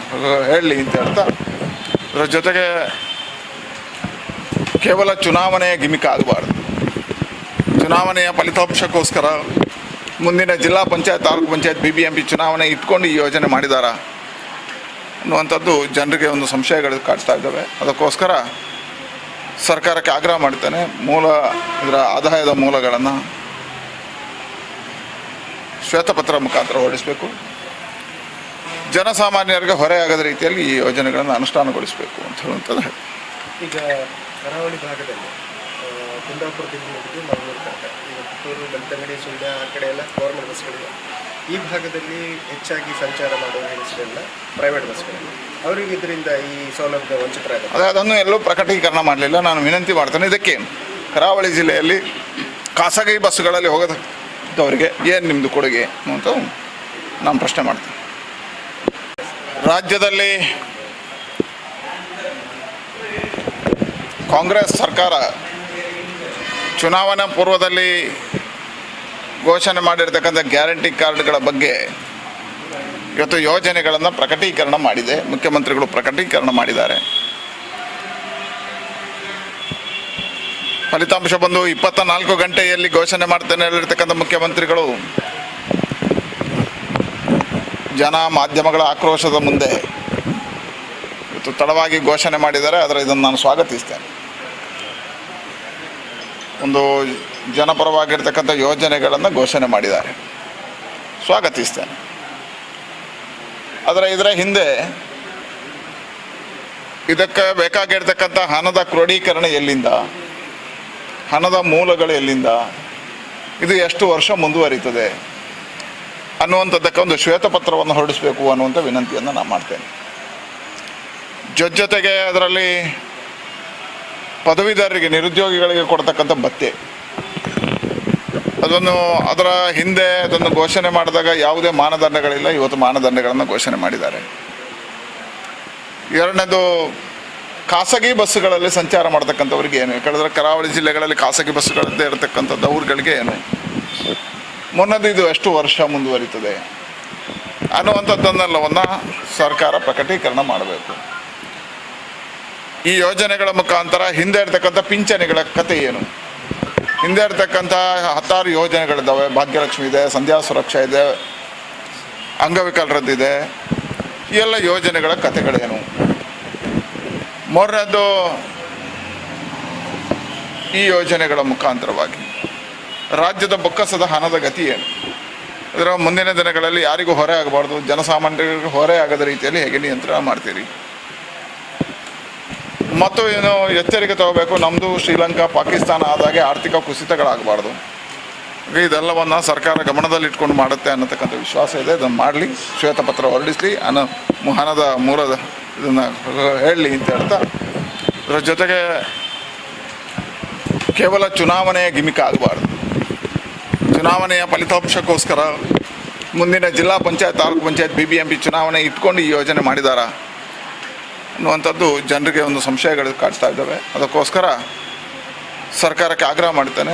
ಹೇಳಲಿ ಅಂತ ಹೇಳ್ತಾ, ಇದರ ಜೊತೆಗೆ ಕೇವಲ ಚುನಾವಣೆಯ ಗಿಮಿಕ್ ಆಗಬಾರ್ದು. ಚುನಾವಣೆಯ ಫಲಿತಾಂಶಕ್ಕೋಸ್ಕರ ಮುಂದಿನ ಜಿಲ್ಲಾ ಪಂಚಾಯತ್, ತಾಲೂಕು ಪಂಚಾಯತ್, BBMP ಚುನಾವಣೆ ಇಟ್ಕೊಂಡು ಈ ಯೋಜನೆ ಮಾಡಿದಾರಾ ಅನ್ನುವಂಥದ್ದು ಜನರಿಗೆ ಒಂದು ಸಂಶಯಗಳು ಕಾಡ್ತಾ ಇದ್ದಾವೆ. ಅದಕ್ಕೋಸ್ಕರ ಸರ್ಕಾರಕ್ಕೆ ಆಗ್ರಹ ಮಾಡ್ತೇನೆ, ಇದರ ಆದಾಯದ ಮೂಲಗಳನ್ನು ಶ್ವೇತಪತ್ರ ಮುಖಾಂತರ ಹೊರಡಿಸಬೇಕು. ಜನಸಾಮಾನ್ಯರಿಗೆ ಹೊರೆಯಾಗದ ರೀತಿಯಲ್ಲಿ ಈ ಯೋಜನೆಗಳನ್ನು ಅನುಷ್ಠಾನಗೊಳಿಸಬೇಕು ಅಂತ ಹೇಳುವಂಥದ್ದು. ಈಗ ಕರಾವಳಿ ಭಾಗದಲ್ಲಿ ಕುಂದಾಪುರದಿಂದ ಹಿಡಿದು ಮಂಗಳೂರು ತನಕ ಈಗ ಪುತ್ತೂರು, ಬೆಳ್ತಂಗಡಿ, ಸುಳ್ಯ ಆ ಕಡೆ ಎಲ್ಲ ಗೌರ್ಮೆಂಟ್ ಬಸ್ಗಳಿವೆ. ಈ ಭಾಗದಲ್ಲಿ ಹೆಚ್ಚಾಗಿ ಸಂಚಾರ ಮಾಡುವ ಹೆಂಗಸರೆಲ್ಲ ಪ್ರೈವೇಟ್ ಬಸ್ಗಳು. ಅವರಿಗೆ ಇದರಿಂದ ಈ ಸೌಲಭ್ಯ ವಂಚಿತರಾಗುತ್ತೆ. ಅದನ್ನು ಎಲ್ಲೂ ಪ್ರಕಟೀಕರಣ ಮಾಡಲಿಲ್ಲ. ನಾನು ವಿನಂತಿ ಮಾಡ್ತೇನೆ, ಇದಕ್ಕೆ ಕರಾವಳಿ ಜಿಲ್ಲೆಯಲ್ಲಿ ಖಾಸಗಿ ಬಸ್ಸುಗಳಲ್ಲಿ ಹೋಗೋದವರಿಗೆ ಏನು ನಿಮ್ಮದು ಕೊಡುಗೆ ಅಂತ ನಾನು ಪ್ರಶ್ನೆ ಮಾಡ್ತೇನೆ. ರಾಜ್ಯದಲ್ಲಿ ಕಾಂಗ್ರೆಸ್ ಸರ್ಕಾರ ಚುನಾವಣಾ ಪೂರ್ವದಲ್ಲಿ ಘೋಷಣೆ ಮಾಡಿರ್ತಕ್ಕಂಥ ಗ್ಯಾರಂಟಿ ಕಾರ್ಡ್ಗಳ ಬಗ್ಗೆ ಇವತ್ತು ಯೋಜನೆಗಳನ್ನು ಪ್ರಕಟೀಕರಣ ಮಾಡಿದೆ. ಮುಖ್ಯಮಂತ್ರಿಗಳು ಪ್ರಕಟೀಕರಣ ಮಾಡಿದ್ದಾರೆ. ಫಲಿತಾಂಶ ಬಂದು 24 ಗಂಟೆಯಲ್ಲಿ ಘೋಷಣೆ ಮಾಡ್ತೇನೆ ಹೇಳಿರ್ತಕ್ಕಂಥ ಮುಖ್ಯಮಂತ್ರಿಗಳು ಜನ ಮಾಧ್ಯಮಗಳ ಆಕ್ರೋಶದ ಮುಂದೆ ಇವತ್ತು ತಡವಾಗಿ ಘೋಷಣೆ ಮಾಡಿದ್ದಾರೆ. ಆದರೆ ಇದನ್ನು ನಾನು ಸ್ವಾಗತಿಸ್ತೇನೆ. ಒಂದು ಜನಪರವಾಗಿರ್ತಕ್ಕಂಥ ಯೋಜನೆಗಳನ್ನು ಘೋಷಣೆ ಮಾಡಿದ್ದಾರೆ, ಸ್ವಾಗತಿಸ್ತೇನೆ. ಆದರೆ ಇದರ ಹಿಂದೆ ಇದಕ್ಕೆ ಬೇಕಾಗಿರ್ತಕ್ಕಂಥ ಹಣದ ಕ್ರೋಢೀಕರಣ ಎಲ್ಲಿಂದ, ಹಣದ ಮೂಲಗಳು ಎಲ್ಲಿಂದ, ಇದು ಎಷ್ಟು ವರ್ಷ ಮುಂದುವರಿತದೆ ಅನ್ನುವಂಥದ್ದಕ್ಕೆ ಒಂದು ಶ್ವೇತಪತ್ರವನ್ನು ಹೊರಡಿಸಬೇಕು ಅನ್ನುವಂಥ ವಿನಂತಿಯನ್ನು ನಾನು ಮಾಡ್ತೇನೆ. ಜೊತೆಗೆ ಅದರಲ್ಲಿ ಪದವೀಧರರಿಗೆ, ನಿರುದ್ಯೋಗಿಗಳಿಗೆ ಕೊಡ್ತಕ್ಕಂಥ ಭತ್ಯೆ, ಅದರ ಹಿಂದೆ ಅದನ್ನು ಘೋಷಣೆ ಮಾಡಿದಾಗ ಯಾವುದೇ ಮಾನದಂಡಗಳಿಲ್ಲ. ಇವತ್ತು ಮಾನದಂಡಗಳನ್ನು ಘೋಷಣೆ ಮಾಡಿದ್ದಾರೆ. ಎರಡನೇದು, ಖಾಸಗಿ ಬಸ್ಸುಗಳಲ್ಲಿ ಸಂಚಾರ ಮಾಡ್ತಕ್ಕಂಥವ್ರಿಗೆ ಏನು, ಯಾಕಂದರೆ ಕರಾವಳಿ ಜಿಲ್ಲೆಗಳಲ್ಲಿ ಖಾಸಗಿ ಬಸ್ಸುಗಳದ್ದೇ ಇರತಕ್ಕಂಥದ್ದು ಅವ್ರುಗಳಿಗೆ ಏನು. ಮೊನ್ನದು ಇದು ಎಷ್ಟು ವರ್ಷ ಮುಂದುವರಿತದೆ ಅನ್ನುವಂಥದ್ದನ್ನೆಲ್ಲವನ್ನು ಸರ್ಕಾರ ಪ್ರಕಟೀಕರಣ ಮಾಡಬೇಕು. ಈ ಯೋಜನೆಗಳ ಮುಖಾಂತರ ಹಿಂದೆ ಇರ್ತಕ್ಕಂಥ ಪಿಂಚಣಿಗಳ ಕತೆ ಏನು, ಹಿಂದೆ ಇರ್ತಕ್ಕಂಥ 10 ಯೋಜನೆಗಳಿದ್ದಾವೆ. ಭಾಗ್ಯಲಕ್ಷ್ಮಿ ಇದೆ, ಸಂಧ್ಯಾ ಸುರಕ್ಷಾ ಇದೆ, ಅಂಗವಿಕಲರದ್ದಿದೆ. ಈ ಎಲ್ಲ ಯೋಜನೆಗಳ ಕತೆಗಳೇನು. ಮೂರನೇದು, ಈ ಯೋಜನೆಗಳ ಮುಖಾಂತರವಾಗಿ ರಾಜ್ಯದ ಬೊಕ್ಕಸದ ಹಣದ ಗತಿ ಏನು, ಇದರ ಮುಂದಿನ ದಿನಗಳಲ್ಲಿ ಯಾರಿಗೂ ಹೊರೆ ಆಗಬಾರ್ದು, ಜನಸಾಮಾನ್ಯರಿಗೆ ಹೊರೆ ಆಗದ ರೀತಿಯಲ್ಲಿ ಹೇಗೆ ನಿಯಂತ್ರಣ ಮಾಡ್ತೀರಿ. ಮತ್ತು ಏನು ಎಚ್ಚರಿಕೆ ತಗೋಬೇಕು, ನಮ್ಮದು ಶ್ರೀಲಂಕಾ, ಪಾಕಿಸ್ತಾನ ಆದಾಗೆ ಆರ್ಥಿಕ ಕುಸಿತಗಳಾಗಬಾರ್ದು. ಇದೆಲ್ಲವನ್ನು ಸರ್ಕಾರ ಗಮನದಲ್ಲಿಟ್ಕೊಂಡು ಮಾಡುತ್ತೆ ಅನ್ನತಕ್ಕಂಥ ವಿಶ್ವಾಸ ಇದೆ. ಇದನ್ನು ಮಾಡಲಿ, ಶ್ವೇತಪತ್ರ ಹೊರಡಿಸಲಿ, ಹಣದ ಮೂಲದ ಇದನ್ನು ಹೇಳಲಿ ಅಂತ ಹೇಳ್ತಾ, ಇದರ ಜೊತೆಗೆ ಕೇವಲ ಚುನಾವಣೆಯ ಗಿಮಿಕ್ ಆಗಬಾರ್ದು. ಚುನಾವಣೆಯ ಫಲಿತಾಂಶಕ್ಕೋಸ್ಕರ ಮುಂದಿನ ಜಿಲ್ಲಾ ಪಂಚಾಯತ್, ತಾಲೂಕು ಪಂಚಾಯತ್, BBMP ಚುನಾವಣೆ ಇಟ್ಕೊಂಡು ಈ ಯೋಜನೆ ಮಾಡಿದಾರಾ ಅನ್ನುವಂಥದ್ದು ಜನರಿಗೆ ಒಂದು ಸಂಶಯಗಳು ಕಾಡ್ತಾ ಇದ್ದಾವೆ. ಅದಕ್ಕೋಸ್ಕರ ಸರ್ಕಾರಕ್ಕೆ ಆಗ್ರಹ ಮಾಡ್ತೇನೆ,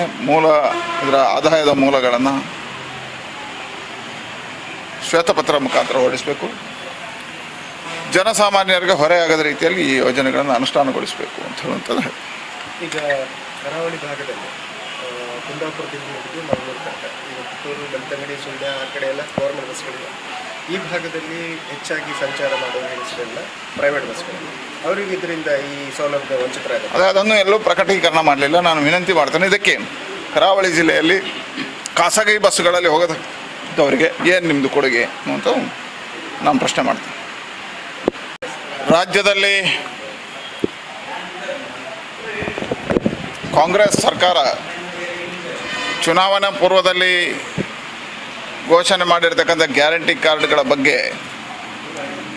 ಇದರ ಆದಾಯದ ಮೂಲಗಳನ್ನು ಶ್ವೇತಪತ್ರ ಮುಖಾಂತರ ಹೊರಡಿಸಬೇಕು. ಜನಸಾಮಾನ್ಯರಿಗೆ ಹೊರೆಯಾಗದ ರೀತಿಯಲ್ಲಿ ಈ ಯೋಜನೆಗಳನ್ನು ಅನುಷ್ಠಾನಗೊಳಿಸಬೇಕು ಅಂತ ಹೇಳುವಂಥದ್ದು. ಈಗ ಕರಾವಳಿ ಭಾಗದಲ್ಲಿ ಕುಂದಾಪುರದಿಂದ ಹಿಡಿದು ಮಂಗಳೂರು ತನಕ ಈಗ ಪುತ್ತೂರು, ಬೆಳ್ತಂಗಡಿ, ಸುಳ್ಯ ಆ ಕಡೆ ಎಲ್ಲ ಗೌರ್ಮೆಂಟ್ ಬಸ್ಗಳಿವೆ. ಈ ಭಾಗದಲ್ಲಿ ಹೆಚ್ಚಾಗಿ ಸಂಚಾರ ಮಾಡುವ ಹೆಂಗಸರೆಲ್ಲ ಪ್ರೈವೇಟ್ ಬಸ್ಗಳು. ಅವರಿಗೆ ಇದರಿಂದ ಈ ಸೌಲಭ್ಯ ವಂಚಿತರಾಗುತ್ತೆ. ಅದನ್ನು ಎಲ್ಲೂ ಪ್ರಕಟೀಕರಣ ಮಾಡಲಿಲ್ಲ. ನಾನು ವಿನಂತಿ ಮಾಡ್ತೇನೆ, ಇದಕ್ಕೆ ಕರಾವಳಿ ಜಿಲ್ಲೆಯಲ್ಲಿ ಖಾಸಗಿ ಬಸ್ಸುಗಳಲ್ಲಿ ಹೋಗೋದವರಿಗೆ ಏನು ನಿಮ್ಮದು ಕೊಡುಗೆ ಅಂತ ನಾನು ಪ್ರಶ್ನೆ ಮಾಡ್ತೇನೆ. ರಾಜ್ಯದಲ್ಲಿ ಕಾಂಗ್ರೆಸ್ ಸರ್ಕಾರ ಚುನಾವಣಾ ಪೂರ್ವದಲ್ಲಿ ಘೋಷಣೆ ಮಾಡಿರ್ತಕ್ಕಂಥ ಗ್ಯಾರಂಟಿ ಕಾರ್ಡ್ಗಳ ಬಗ್ಗೆ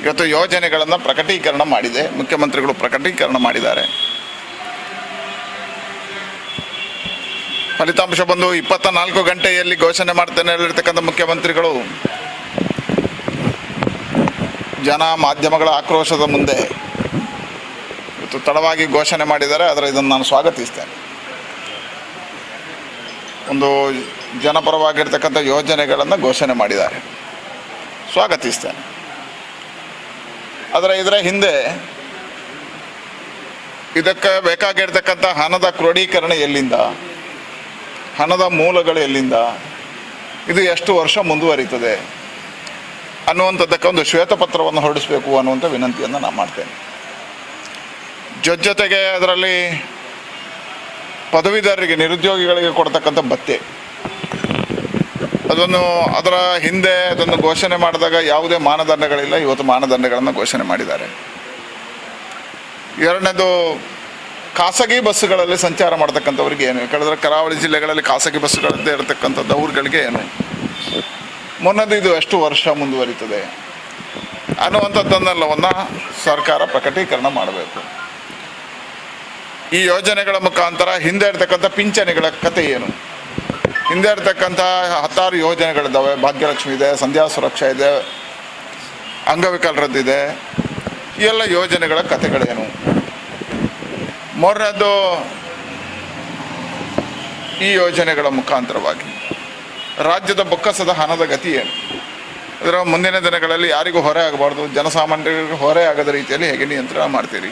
ಇವತ್ತು ಯೋಜನೆಗಳನ್ನು ಪ್ರಕಟೀಕರಣ ಮಾಡಿದೆ. ಮುಖ್ಯಮಂತ್ರಿಗಳು ಪ್ರಕಟೀಕರಣ ಮಾಡಿದ್ದಾರೆ. ಫಲಿತಾಂಶ ಬಂದು 24 ಗಂಟೆಯಲ್ಲಿ ಘೋಷಣೆ ಮಾಡ್ತೇನೆ ಹೇಳಿರ್ತಕ್ಕಂಥ ಮುಖ್ಯಮಂತ್ರಿಗಳು ಜನ ಮಾಧ್ಯಮಗಳ ಆಕ್ರೋಶದ ಮುಂದೆ ಇವತ್ತು ತಡವಾಗಿ ಘೋಷಣೆ ಮಾಡಿದ್ದಾರೆ. ಆದರೆ ಇದನ್ನು ನಾನು ಸ್ವಾಗತಿಸ್ತೇನೆ. ಒಂದು ಜನಪರವಾಗಿರ್ತಕ್ಕಂಥ ಯೋಜನೆಗಳನ್ನು ಘೋಷಣೆ ಮಾಡಿದ್ದಾರೆ, ಸ್ವಾಗತಿಸ್ತೇನೆ. ಆದರೆ ಇದರ ಹಿಂದೆ ಇದಕ್ಕೆ ಬೇಕಾಗಿರ್ತಕ್ಕಂಥ ಹಣದ ಕ್ರೋಢೀಕರಣ ಎಲ್ಲಿಂದ, ಹಣದ ಮೂಲಗಳು ಎಲ್ಲಿಂದ, ಇದು ಎಷ್ಟು ವರ್ಷ ಮುಂದುವರಿತದೆ ಅನ್ನುವಂಥದ್ದಕ್ಕೆ ಒಂದು ಶ್ವೇತಪತ್ರವನ್ನು ಹೊರಡಿಸಬೇಕು ಅನ್ನುವಂಥ ವಿನಂತಿಯನ್ನು ನಾನು ಮಾಡ್ತೇನೆ. ಜೊತೆಗೆ ಅದರಲ್ಲಿ ಪದವೀಧರರಿಗೆ, ನಿರುದ್ಯೋಗಿಗಳಿಗೆ ಕೊಡ್ತಕ್ಕಂಥ ಭತ್ಯೆ, ಅದನ್ನು ಅದರ ಹಿಂದೆ ಅದನ್ನು ಘೋಷಣೆ ಮಾಡಿದಾಗ ಯಾವುದೇ ಮಾನದಂಡಗಳಿಲ್ಲ. ಇವತ್ತು ಮಾನದಂಡಗಳನ್ನು ಘೋಷಣೆ ಮಾಡಿದ್ದಾರೆ. ಎರಡನೇದು, ಖಾಸಗಿ ಬಸ್ಸುಗಳಲ್ಲಿ ಸಂಚಾರ ಮಾಡ್ತಕ್ಕಂಥವ್ರಿಗೆ ಏನು, ಯಾಕಂದರೆ ಕರಾವಳಿ ಜಿಲ್ಲೆಗಳಲ್ಲಿ ಖಾಸಗಿ ಬಸ್ಸುಗಳದ್ದೇ ಇರತಕ್ಕಂಥದ್ದು ಅವ್ರುಗಳಿಗೆ ಏನು. ಮೊನ್ನದು ಇದು ಎಷ್ಟು ವರ್ಷ ಮುಂದುವರಿತದೆ ಅನ್ನುವಂಥದ್ದನ್ನೆಲ್ಲವನ್ನು ಸರ್ಕಾರ ಪ್ರಕಟೀಕರಣ ಮಾಡಬೇಕು. ಈ ಯೋಜನೆಗಳ ಮುಖಾಂತರ ಹಿಂದೆ ಇರ್ತಕ್ಕಂಥ ಪಿಂಚಣಿಗಳ ಕತೆ ಏನು, ಹಿಂದೆ ಇರ್ತಕ್ಕಂಥ 10 ಯೋಜನೆಗಳಿದ್ದಾವೆ. ಭಾಗ್ಯಲಕ್ಷ್ಮಿ ಇದೆ, ಸಂಧ್ಯಾ ಸುರಕ್ಷಾ ಇದೆ, ಅಂಗವಿಕಲರದ್ದಿದೆ. ಈ ಎಲ್ಲ ಯೋಜನೆಗಳ ಕತೆಗಳೇನು. ಮೂರನೇದು, ಈ ಯೋಜನೆಗಳ ಮುಖಾಂತರವಾಗಿ ರಾಜ್ಯದ ಬೊಕ್ಕಸದ ಹಣದ ಗತಿ ಏನು, ಇದರ ಮುಂದಿನ ದಿನಗಳಲ್ಲಿ ಯಾರಿಗೂ ಹೊರೆ ಆಗಬಾರ್ದು, ಜನಸಾಮಾನ್ಯರಿಗೆ ಹೊರೆ ಆಗದ ರೀತಿಯಲ್ಲಿ ಹೇಗೆ ನಿಯಂತ್ರಣ ಮಾಡ್ತೀರಿ.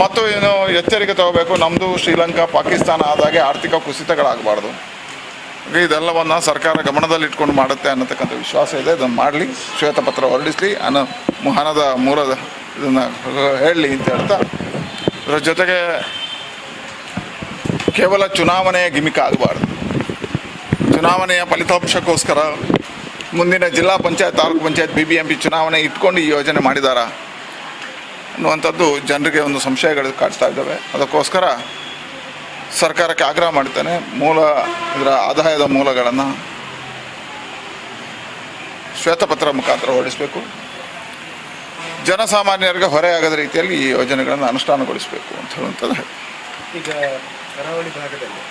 ಮತ್ತು ಏನು ಎಚ್ಚರಿಕೆ ತಗೋಬೇಕು, ನಮ್ಮದು ಶ್ರೀಲಂಕಾ ಪಾಕಿಸ್ತಾನ ಆದಾಗೆ ಆರ್ಥಿಕ ಕುಸಿತಗಳಾಗಬಾರ್ದು. ಇದೆಲ್ಲವನ್ನು ಸರ್ಕಾರ ಗಮನದಲ್ಲಿಟ್ಕೊಂಡು ಮಾಡುತ್ತೆ ಅನ್ನತಕ್ಕಂಥ ವಿಶ್ವಾಸ ಇದೆ. ಇದನ್ನು ಮಾಡಲಿ, ಶ್ವೇತಪತ್ರ ಹೊರಡಿಸಲಿ, ಹಣದ ಮೂಲದ ಇದನ್ನು ಹೇಳಲಿ ಅಂತ ಹೇಳ್ತಾ, ಇದರ ಜೊತೆಗೆ ಕೇವಲ ಚುನಾವಣೆಯ ಗಿಮಿಕ್ ಆಗಬಾರ್ದು. ಚುನಾವಣೆಯ ಫಲಿತಾಂಶಕ್ಕೋಸ್ಕರ ಮುಂದಿನ ಜಿಲ್ಲಾ ಪಂಚಾಯತ್, ತಾಲೂಕು ಪಂಚಾಯತ್, BBMP ಚುನಾವಣೆ ಇಟ್ಕೊಂಡು ಈ ಯೋಜನೆ ಮಾಡಿದಾರಾ ಅನ್ನುವಂಥದ್ದು ಜನರಿಗೆ ಒಂದು ಸಂಶಯಗಳು ಕಾಡ್ತಾ ಇದ್ದಾವೆ. ಅದಕ್ಕೋಸ್ಕರ ಸರ್ಕಾರಕ್ಕೆ ಆಗ್ರಹ ಮಾಡ್ತೇನೆ, ಇದರ ಆದಾಯದ ಮೂಲಗಳನ್ನು ಶ್ವೇತಪತ್ರ ಮುಖಾಂತರ ಹೊರಡಿಸಬೇಕು. ಜನಸಾಮಾನ್ಯರಿಗೆ ಹೊರೆ ಆಗದ ರೀತಿಯಲ್ಲಿ ಈ ಯೋಜನೆಗಳನ್ನು ಅನುಷ್ಠಾನಗೊಳಿಸಬೇಕು ಅಂತ ಹೇಳುವಂಥದ್ದು. ಈಗ ಕರಾವಳಿ ಭಾಗದಲ್ಲಿ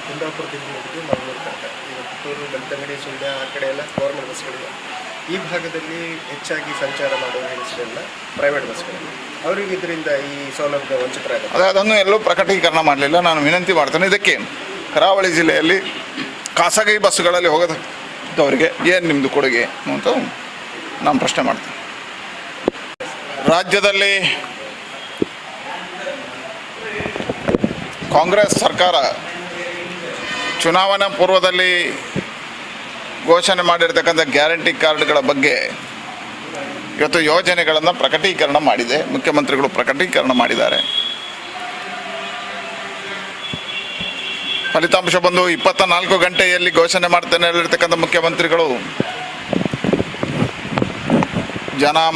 ಕುಂದಾಪುರದಿಂದ ಹಿಡಿದು ಮಂಗಳೂರು ತನಕ, ಈಗ ಪುತ್ತೂರು, ಬೆಳ್ತಂಗಡಿ, ಸುಳ್ಯ ಆ ಕಡೆ ಎಲ್ಲ ಗೌರ್ಮೆಂಟ್ ಬಸ್ಗಳಿವೆ. ಈ ಭಾಗದಲ್ಲಿ ಹೆಚ್ಚಾಗಿ ಸಂಚಾರ ಮಾಡುವ ಹೆಸರೆಲ್ಲ ಪ್ರೈವೇಟ್ ಬಸ್ಗಳು. ಅವರಿಗೆ ಇದರಿಂದ ಈ ಸೌಲಭ್ಯ ವಂಚಿತರಾಗುತ್ತೆ. ಅದನ್ನು ಎಲ್ಲೂ ಪ್ರಕಟೀಕರಣ ಮಾಡಲಿಲ್ಲ. ನಾನು ವಿನಂತಿ ಮಾಡ್ತೇನೆ, ಇದಕ್ಕೆ ಕರಾವಳಿ ಜಿಲ್ಲೆಯಲ್ಲಿ ಖಾಸಗಿ ಬಸ್ಸುಗಳಲ್ಲಿ ಹೋಗೋದವರಿಗೆ ಏನು ನಿಮ್ಮದು ಕೊಡುಗೆ ಅಂತ ನಾನು ಪ್ರಶ್ನೆ ಮಾಡ್ತೇನೆ. ರಾಜ್ಯದಲ್ಲಿ ಕಾಂಗ್ರೆಸ್ ಸರ್ಕಾರ ಚುನಾವಣಾ ಪೂರ್ವದಲ್ಲಿ ಘೋಷಣೆ ಮಾಡಿರ್ತಕ್ಕಂಥ ಗ್ಯಾರಂಟಿ ಕಾರ್ಡ್ಗಳ ಬಗ್ಗೆ ಇವತ್ತು ಯೋಜನೆಗಳನ್ನು ಪ್ರಕಟೀಕರಣ ಮಾಡಿದೆ. ಮುಖ್ಯಮಂತ್ರಿಗಳು ಪ್ರಕಟೀಕರಣ ಮಾಡಿದ್ದಾರೆ. ಫಲಿತಾಂಶ ಬಂದು 24 ಗಂಟೆಯಲ್ಲಿ ಘೋಷಣೆ ಮಾಡ್ತೇನೆ ಹೇಳಿರ್ತಕ್ಕಂಥ ಮುಖ್ಯಮಂತ್ರಿಗಳು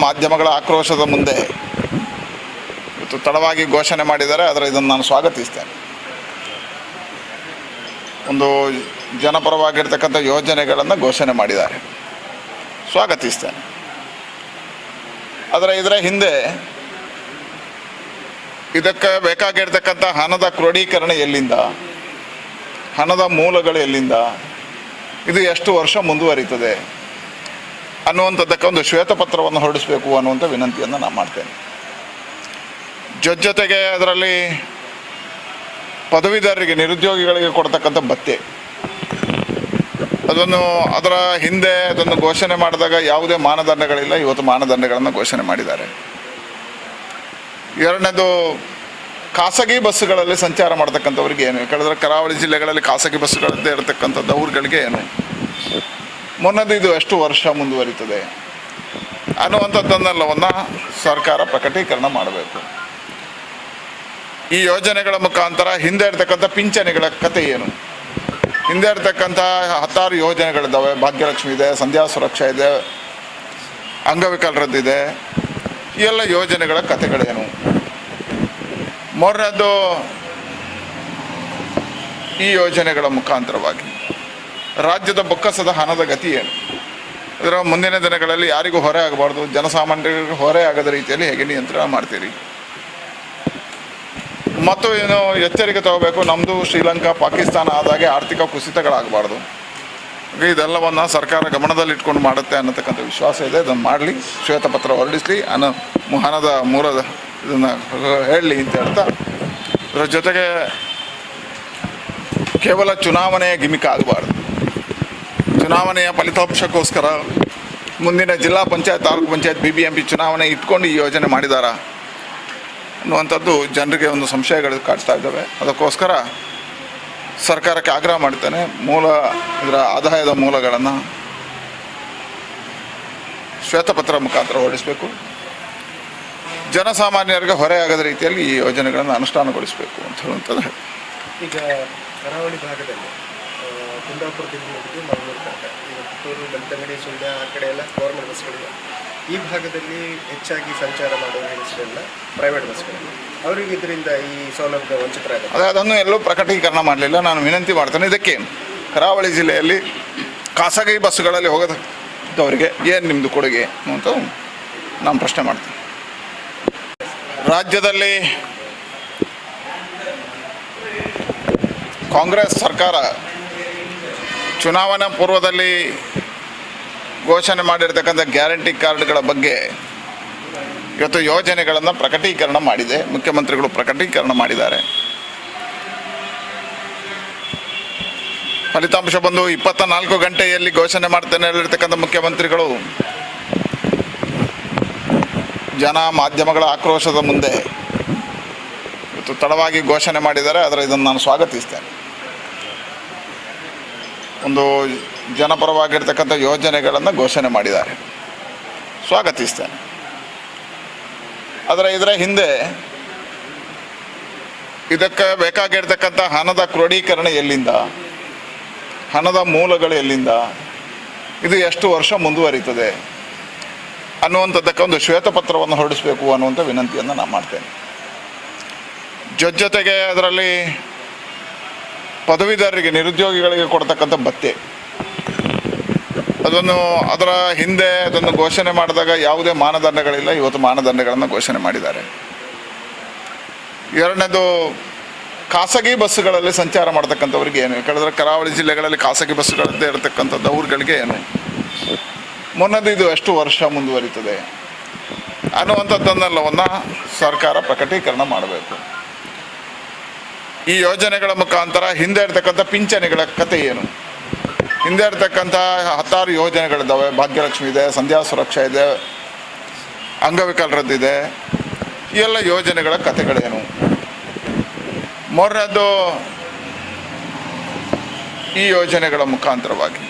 ಮಾಧ್ಯಮಗಳ ಆಕ್ರೋಶದ ಮುಂದೆ ಇವತ್ತು ತಡವಾಗಿ ಘೋಷಣೆ ಮಾಡಿದ್ದಾರೆ. ಇದನ್ನು ನಾನು ಸ್ವಾಗತಿಸ್ತೇನೆ. ಒಂದು ಜನಪರವಾಗಿರ್ತಕ್ಕಂಥ ಯೋಜನೆಗಳನ್ನು ಘೋಷಣೆ ಮಾಡಿದ್ದಾರೆ, ಸ್ವಾಗತಿಸ್ತೇನೆ. ಆದರೆ ಇದರ ಹಿಂದೆ ಇದಕ್ಕೆ ಬೇಕಾಗಿರ್ತಕ್ಕಂಥ ಹಣದ ಕ್ರೋಢೀಕರಣ ಎಲ್ಲಿಂದ, ಹಣದ ಮೂಲಗಳು ಎಲ್ಲಿಂದ, ಇದು ಎಷ್ಟು ವರ್ಷ ಮುಂದುವರಿತದೆ ಅನ್ನುವಂಥದ್ದಕ್ಕೆ ಒಂದು ಶ್ವೇತಪತ್ರವನ್ನು ಹೊರಡಿಸಬೇಕು ಅನ್ನುವಂಥ ವಿನಂತಿಯನ್ನು ನಾನು ಮಾಡ್ತೇನೆ. ಜೊತೆಗೆ ಅದರಲ್ಲಿ ಪದವೀಧರರಿಗೆ, ನಿರುದ್ಯೋಗಿಗಳಿಗೆ ಕೊಡ್ತಕ್ಕಂಥ ಭತ್ಯೆ, ಅದರ ಹಿಂದೆ ಅದನ್ನು ಘೋಷಣೆ ಮಾಡಿದಾಗ ಯಾವುದೇ ಮಾನದಂಡಗಳಿಲ್ಲ. ಇವತ್ತು ಮಾನದಂಡಗಳನ್ನು ಘೋಷಣೆ ಮಾಡಿದ್ದಾರೆ. ಎರಡನೇದು, ಖಾಸಗಿ ಬಸ್ಸುಗಳಲ್ಲಿ ಸಂಚಾರ ಮಾಡ್ತಕ್ಕಂಥವ್ರಿಗೆ ಏನು, ಯಾಕಂದರೆ ಕರಾವಳಿ ಜಿಲ್ಲೆಗಳಲ್ಲಿ ಖಾಸಗಿ ಬಸ್ಸುಗಳದ್ದೇ ಇರತಕ್ಕಂಥದ್ದು ಅವ್ರುಗಳಿಗೆ ಏನು. ಮೊನ್ನದು ಇದು ಎಷ್ಟು ವರ್ಷ ಮುಂದುವರಿತದೆ ಅನ್ನುವಂಥದ್ದನ್ನೆಲ್ಲವನ್ನು ಸರ್ಕಾರ ಪ್ರಕಟೀಕರಣ ಮಾಡಬೇಕು. ಈ ಯೋಜನೆಗಳ ಮುಖಾಂತರ ಹಿಂದೆ ಇರ್ತಕ್ಕಂಥ ಪಿಂಚಣಿಗಳ ಕತೆ ಏನು, ಹಿಂದೆ ಇರ್ತಕ್ಕಂಥ 10 ಯೋಜನೆಗಳಿದ್ದಾವೆ. ಭಾಗ್ಯಲಕ್ಷ್ಮಿ ಇದೆ, ಸಂಧ್ಯಾ ಸುರಕ್ಷಾ ಇದೆ, ಅಂಗವಿಕಲರದ್ದಿದೆ. ಈ ಎಲ್ಲ ಯೋಜನೆಗಳ ಕತೆಗಳೇನು. ಮೂರನೇದು, ಈ ಯೋಜನೆಗಳ ಮುಖಾಂತರವಾಗಿ ರಾಜ್ಯದ ಬೊಕ್ಕಸದ ಹಣದ ಗತಿ ಏನು, ಇದರ ಮುಂದಿನ ದಿನಗಳಲ್ಲಿ ಯಾರಿಗೂ ಹೊರೆ ಆಗಬಾರ್ದು, ಜನಸಾಮಾನ್ಯರಿಗೆ ಹೊರೆ ಆಗದ ರೀತಿಯಲ್ಲಿ ಹೇಗೆ ನಿಯಂತ್ರಣ ಮಾಡ್ತೀರಿ. ಮತ್ತು ಏನು ಎಚ್ಚರಿಕೆ ತಗೋಬೇಕು, ನಮ್ಮದು ಶ್ರೀಲಂಕಾ ಪಾಕಿಸ್ತಾನ ಆದಾಗೆ ಆರ್ಥಿಕ ಕುಸಿತಗಳಾಗಬಾರ್ದು. ಇದೆಲ್ಲವನ್ನು ಸರ್ಕಾರ ಗಮನದಲ್ಲಿಟ್ಕೊಂಡು ಮಾಡುತ್ತೆ ಅನ್ನತಕ್ಕಂಥ ವಿಶ್ವಾಸ ಇದೆ. ಇದನ್ನು ಮಾಡಲಿ, ಶ್ವೇತಪತ್ರ ಹೊರಡಿಸಲಿ, ಹಣದ ಮೂಲದ ಇದನ್ನು ಹೇಳಲಿ ಅಂತ ಹೇಳ್ತಾ, ಇದರ ಜೊತೆಗೆ ಕೇವಲ ಚುನಾವಣೆಯ ಗಿಮಿಕ್ ಆಗಬಾರ್ದು. ಚುನಾವಣೆಯ ಫಲಿತಾಂಶಕ್ಕೋಸ್ಕರ ಮುಂದಿನ ಜಿಲ್ಲಾ ಪಂಚಾಯತ್, ತಾಲೂಕು ಪಂಚಾಯತ್, BBMP ಚುನಾವಣೆ ಇಟ್ಕೊಂಡು ಈ ಯೋಜನೆ ಮಾಡಿದಾರಾ ಅನ್ನುವಂಥದ್ದು ಜನರಿಗೆ ಒಂದು ಸಂಶಯಗಳು ಕಾಡ್ತಾ ಇದ್ದಾವೆ. ಅದಕ್ಕೋಸ್ಕರ ಸರ್ಕಾರಕ್ಕೆ ಆಗ್ರಹ ಮಾಡ್ತೇನೆ, ಇದರ ಆದಾಯದ ಮೂಲಗಳನ್ನು ಶ್ವೇತಪತ್ರ ಮುಖಾಂತರ ಹೊರಡಿಸಬೇಕು. ಜನಸಾಮಾನ್ಯರಿಗೆ ಹೊರೆ ಆಗದ ರೀತಿಯಲ್ಲಿ ಈ ಯೋಜನೆಗಳನ್ನು ಅನುಷ್ಠಾನಗೊಳಿಸಬೇಕು ಅಂತ ಹೇಳುವಂಥದ್ದು. ಈಗ ಕರಾವಳಿ ಭಾಗದಲ್ಲಿ ಕುಂದಾಪುರದಿಂದ ಹಿಡಿದು ಮಂಗಳೂರು ತನಕ ಈಗ ಪುತ್ತೂರು ಬೆಳ್ತಂಗಡಿ ಸುಳ್ಯ ಆ ಕಡೆ ಎಲ್ಲ ಗೌರ್ಮೆಂಟ್ ಬಸ್ಗಳಿವೆ. ಈ ಭಾಗದಲ್ಲಿ ಹೆಚ್ಚಾಗಿ ಸಂಚಾರ ಮಾಡುವ ಹೆಂಗಸರೆಲ್ಲ ಪ್ರೈವೇಟ್ ಬಸ್ಗಳಲ್ಲಿ. ಅವರಿಗೆ ಇದರಿಂದ ಈ ಸೌಲಭ್ಯ ವಂಚಿತರಾಗುತ್ತೆ. ಅದನ್ನು ಎಲ್ಲೂ ಪ್ರಕಟೀಕರಣ ಮಾಡಲಿಲ್ಲ. ನಾನು ವಿನಂತಿ ಮಾಡ್ತೇನೆ, ಇದಕ್ಕೆ ಕರಾವಳಿ ಜಿಲ್ಲೆಯಲ್ಲಿ ಖಾಸಗಿ ಬಸ್ಸುಗಳಲ್ಲಿ ಹೋಗೋದವರಿಗೆ ಏನು ನಿಮ್ಮದು ಕೊಡುಗೆ ಅಂತ ನಾನು ಪ್ರಶ್ನೆ ಮಾಡ್ತೇನೆ. ರಾಜ್ಯದಲ್ಲಿ ಕಾಂಗ್ರೆಸ್ ಸರ್ಕಾರ ಚುನಾವಣಾ ಪೂರ್ವದಲ್ಲಿ ಘೋಷಣೆ ಮಾಡಿರ್ತಕ್ಕಂಥ ಗ್ಯಾರಂಟಿ ಕಾರ್ಡ್ಗಳ ಬಗ್ಗೆ ಇವತ್ತು ಯೋಜನೆಗಳನ್ನು ಪ್ರಕಟೀಕರಣ ಮಾಡಿದೆ. ಮುಖ್ಯಮಂತ್ರಿಗಳು ಪ್ರಕಟೀಕರಣ ಮಾಡಿದ್ದಾರೆ. ಫಲಿತಾಂಶ ಬಂದು 24 ಗಂಟೆಯಲ್ಲಿ ಘೋಷಣೆ ಮಾಡ್ತೇನೆ ಹೇಳಿರ್ತಕ್ಕಂಥ ಮುಖ್ಯಮಂತ್ರಿಗಳು ಜನ ಮಾಧ್ಯಮಗಳ ಆಕ್ರೋಶದ ಮುಂದೆ ಇವತ್ತು ತಡವಾಗಿ ಘೋಷಣೆ ಮಾಡಿದ್ದಾರೆ. ಆದರೆ ಇದನ್ನು ನಾನು ಸ್ವಾಗತಿಸ್ತೇನೆ. ಒಂದು ಜನಪರವಾಗಿರ್ತಕ್ಕಂಥ ಯೋಜನೆಗಳನ್ನು ಘೋಷಣೆ ಮಾಡಿದ್ದಾರೆ, ಸ್ವಾಗತಿಸ್ತೇನೆ. ಆದರೆ ಇದರ ಹಿಂದೆ ಇದಕ್ಕೆ ಬೇಕಾಗಿರ್ತಕ್ಕಂಥ ಹಣದ ಕ್ರೋಢೀಕರಣ ಎಲ್ಲಿಂದ, ಹಣದ ಮೂಲಗಳು ಎಲ್ಲಿಂದ, ಇದು ಎಷ್ಟು ವರ್ಷ ಮುಂದುವರಿತದೆ ಅನ್ನುವಂಥದ್ದಕ್ಕೆ ಒಂದು ಶ್ವೇತಪತ್ರವನ್ನು ಹೊರಡಿಸಬೇಕು ಅನ್ನುವಂಥ ವಿನಂತಿಯನ್ನು ನಾನು ಮಾಡ್ತೇನೆ. ಜೊತೆಗೆ ಅದರಲ್ಲಿ ಪದವೀಧರರಿಗೆ, ನಿರುದ್ಯೋಗಿಗಳಿಗೆ ಕೊಡ್ತಕ್ಕಂಥ ಭತ್ಯೆ, ಅದರ ಹಿಂದೆ ಅದನ್ನು ಘೋಷಣೆ ಮಾಡಿದಾಗ ಯಾವುದೇ ಮಾನದಂಡಗಳಿಲ್ಲ. ಇವತ್ತು ಮಾನದಂಡಗಳನ್ನು ಘೋಷಣೆ ಮಾಡಿದ್ದಾರೆ. ಎರಡನೇದು, ಖಾಸಗಿ ಬಸ್ಸುಗಳಲ್ಲಿ ಸಂಚಾರ ಮಾಡ್ತಕ್ಕಂಥವ್ರಿಗೆ ಏನು, ಯಾಕಂದರೆ ಕರಾವಳಿ ಜಿಲ್ಲೆಗಳಲ್ಲಿ ಖಾಸಗಿ ಬಸ್ಸುಗಳದ್ದೇ ಇರತಕ್ಕಂಥದ್ದು ಅವ್ರುಗಳಿಗೆ ಏನು. ಮೊನ್ನದು ಇದು ಎಷ್ಟು ವರ್ಷ ಮುಂದುವರಿತದೆ ಅನ್ನುವಂಥದ್ದನ್ನೆಲ್ಲವನ್ನು ಸರ್ಕಾರ ಪ್ರಕಟೀಕರಣ ಮಾಡಬೇಕು. ಈ ಯೋಜನೆಗಳ ಮುಖಾಂತರ ಹಿಂದೆ ಇರ್ತಕ್ಕಂಥ ಪಿಂಚಣಿಗಳ ಕತೆ ಏನು, ಹಿಂದೆ ಇರ್ತಕ್ಕಂಥ 10 ಯೋಜನೆಗಳಿದ್ದಾವೆ. ಭಾಗ್ಯಲಕ್ಷ್ಮಿ ಇದೆ, ಸಂಧ್ಯಾ ಸುರಕ್ಷಾ ಇದೆ, ಅಂಗವಿಕಲರದ್ದಿದೆ. ಈ ಎಲ್ಲ ಯೋಜನೆಗಳ ಕತೆಗಳೇನು. ಮೂರನೇದು, ಈ ಯೋಜನೆಗಳ ಮುಖಾಂತರವಾಗಿ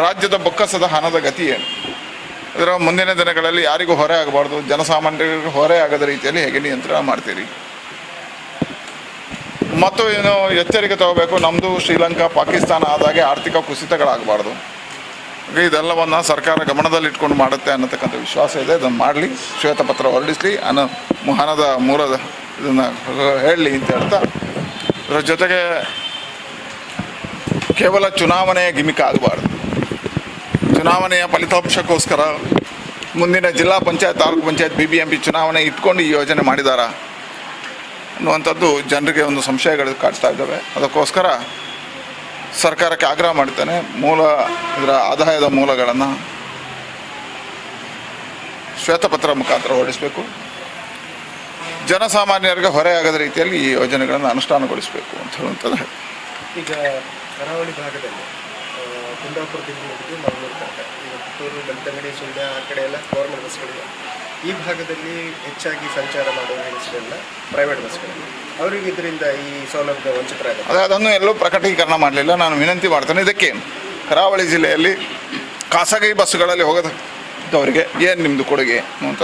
ರಾಜ್ಯದ ಬೊಕ್ಕಸದ ಹಣದ ಗತಿ ಏನು, ಇದರ ಮುಂದಿನ ದಿನಗಳಲ್ಲಿ ಯಾರಿಗೂ ಹೊರೆ ಆಗಬಾರ್ದು, ಜನಸಾಮಾನ್ಯರಿಗೂ ಹೊರೆ ಆಗದ ರೀತಿಯಲ್ಲಿ ಹೇಗೆ ನಿಯಂತ್ರಣ ಮಾಡ್ತೀರಿ. ಮತ್ತು ಏನು ಎಚ್ಚರಿಕೆ ತಗೋಬೇಕು, ನಮ್ಮದು ಶ್ರೀಲಂಕಾ ಪಾಕಿಸ್ತಾನ ಆದಾಗೆ ಆರ್ಥಿಕ ಕುಸಿತಗಳಾಗಬಾರ್ದು. ಇದೆಲ್ಲವನ್ನು ಸರ್ಕಾರ ಗಮನದಲ್ಲಿಟ್ಕೊಂಡು ಮಾಡುತ್ತೆ ಅನ್ನತಕ್ಕಂಥ ವಿಶ್ವಾಸ ಇದೆ. ಇದನ್ನು ಮಾಡಲಿ, ಶ್ವೇತಪತ್ರ ಹೊರಡಿಸಲಿ, ಹಣದ ಮೂಲದ ಇದನ್ನು ಹೇಳಲಿ ಅಂತ ಹೇಳ್ತಾ, ಇದರ ಜೊತೆಗೆ ಕೇವಲ ಚುನಾವಣೆಯ ಗಿಮಿಕ್ ಆಗಬಾರ್ದು. ಚುನಾವಣೆಯ ಫಲಿತಾಂಶಕ್ಕೋಸ್ಕರ ಮುಂದಿನ ಜಿಲ್ಲಾ ಪಂಚಾಯತ್, ತಾಲೂಕು ಪಂಚಾಯತ್, BBMP ಚುನಾವಣೆ ಇಟ್ಕೊಂಡು ಈ ಯೋಜನೆ ಮಾಡಿದಾರಾ ಅನ್ನುವಂಥದ್ದು ಜನರಿಗೆ ಒಂದು ಸಂಶಯಗಳು ಕಾಡ್ತಾ ಇದ್ದಾವೆ. ಅದಕ್ಕೋಸ್ಕರ ಸರ್ಕಾರಕ್ಕೆ ಆಗ್ರಹ ಮಾಡ್ತೇನೆ, ಇದರ ಆದಾಯದ ಮೂಲಗಳನ್ನು ಶ್ವೇತಪತ್ರ ಮುಖಾಂತರ ಹೊರಡಿಸಬೇಕು. ಜನಸಾಮಾನ್ಯರಿಗೆ ಹೊರೆಯಾಗದ ರೀತಿಯಲ್ಲಿ ಈ ಯೋಜನೆಗಳನ್ನು ಅನುಷ್ಠಾನಗೊಳಿಸಬೇಕು ಅಂತ ಹೇಳುವಂಥದ್ದು. ಈಗ ಕರಾವಳಿ ಭಾಗದಲ್ಲಿ ಕುಂದಾಪುರದಿಂದ ಹಿಡಿದು ಮಂಗಳೂರು ತನಕ ಈಗ ಪುತ್ತೂರು ಬೆಳ್ತಂಗಡಿ ಸುಳ್ಯ ಆ ಕಡೆ ಎಲ್ಲ ಗೌರ್ಮೆಂಟ್ ಬಸ್ಗಳಿವೆ. ಈ ಭಾಗದಲ್ಲಿ ಹೆಚ್ಚಾಗಿ ಸಂಚಾರ ಮಾಡುವ ಹೆಂಗಸರೆಲ್ಲ ಪ್ರೈವೇಟ್ ಬಸ್ಗಳಲ್ಲಿ. ಅವರಿಗೆ ಇದರಿಂದ ಈ ಸೌಲಭ್ಯ ವಂಚಿತರಾಗುತ್ತೆ. ಅದನ್ನು ಎಲ್ಲೂ ಪ್ರಕಟೀಕರಣ ಮಾಡಲಿಲ್ಲ. ನಾನು ವಿನಂತಿ ಮಾಡ್ತೇನೆ, ಇದಕ್ಕೆ ಕರಾವಳಿ ಜಿಲ್ಲೆಯಲ್ಲಿ ಖಾಸಗಿ ಬಸ್ಸುಗಳಲ್ಲಿ ಹೋಗೋದವರಿಗೆ ಏನು ನಿಮ್ಮದು ಕೊಡುಗೆ ಅಂತ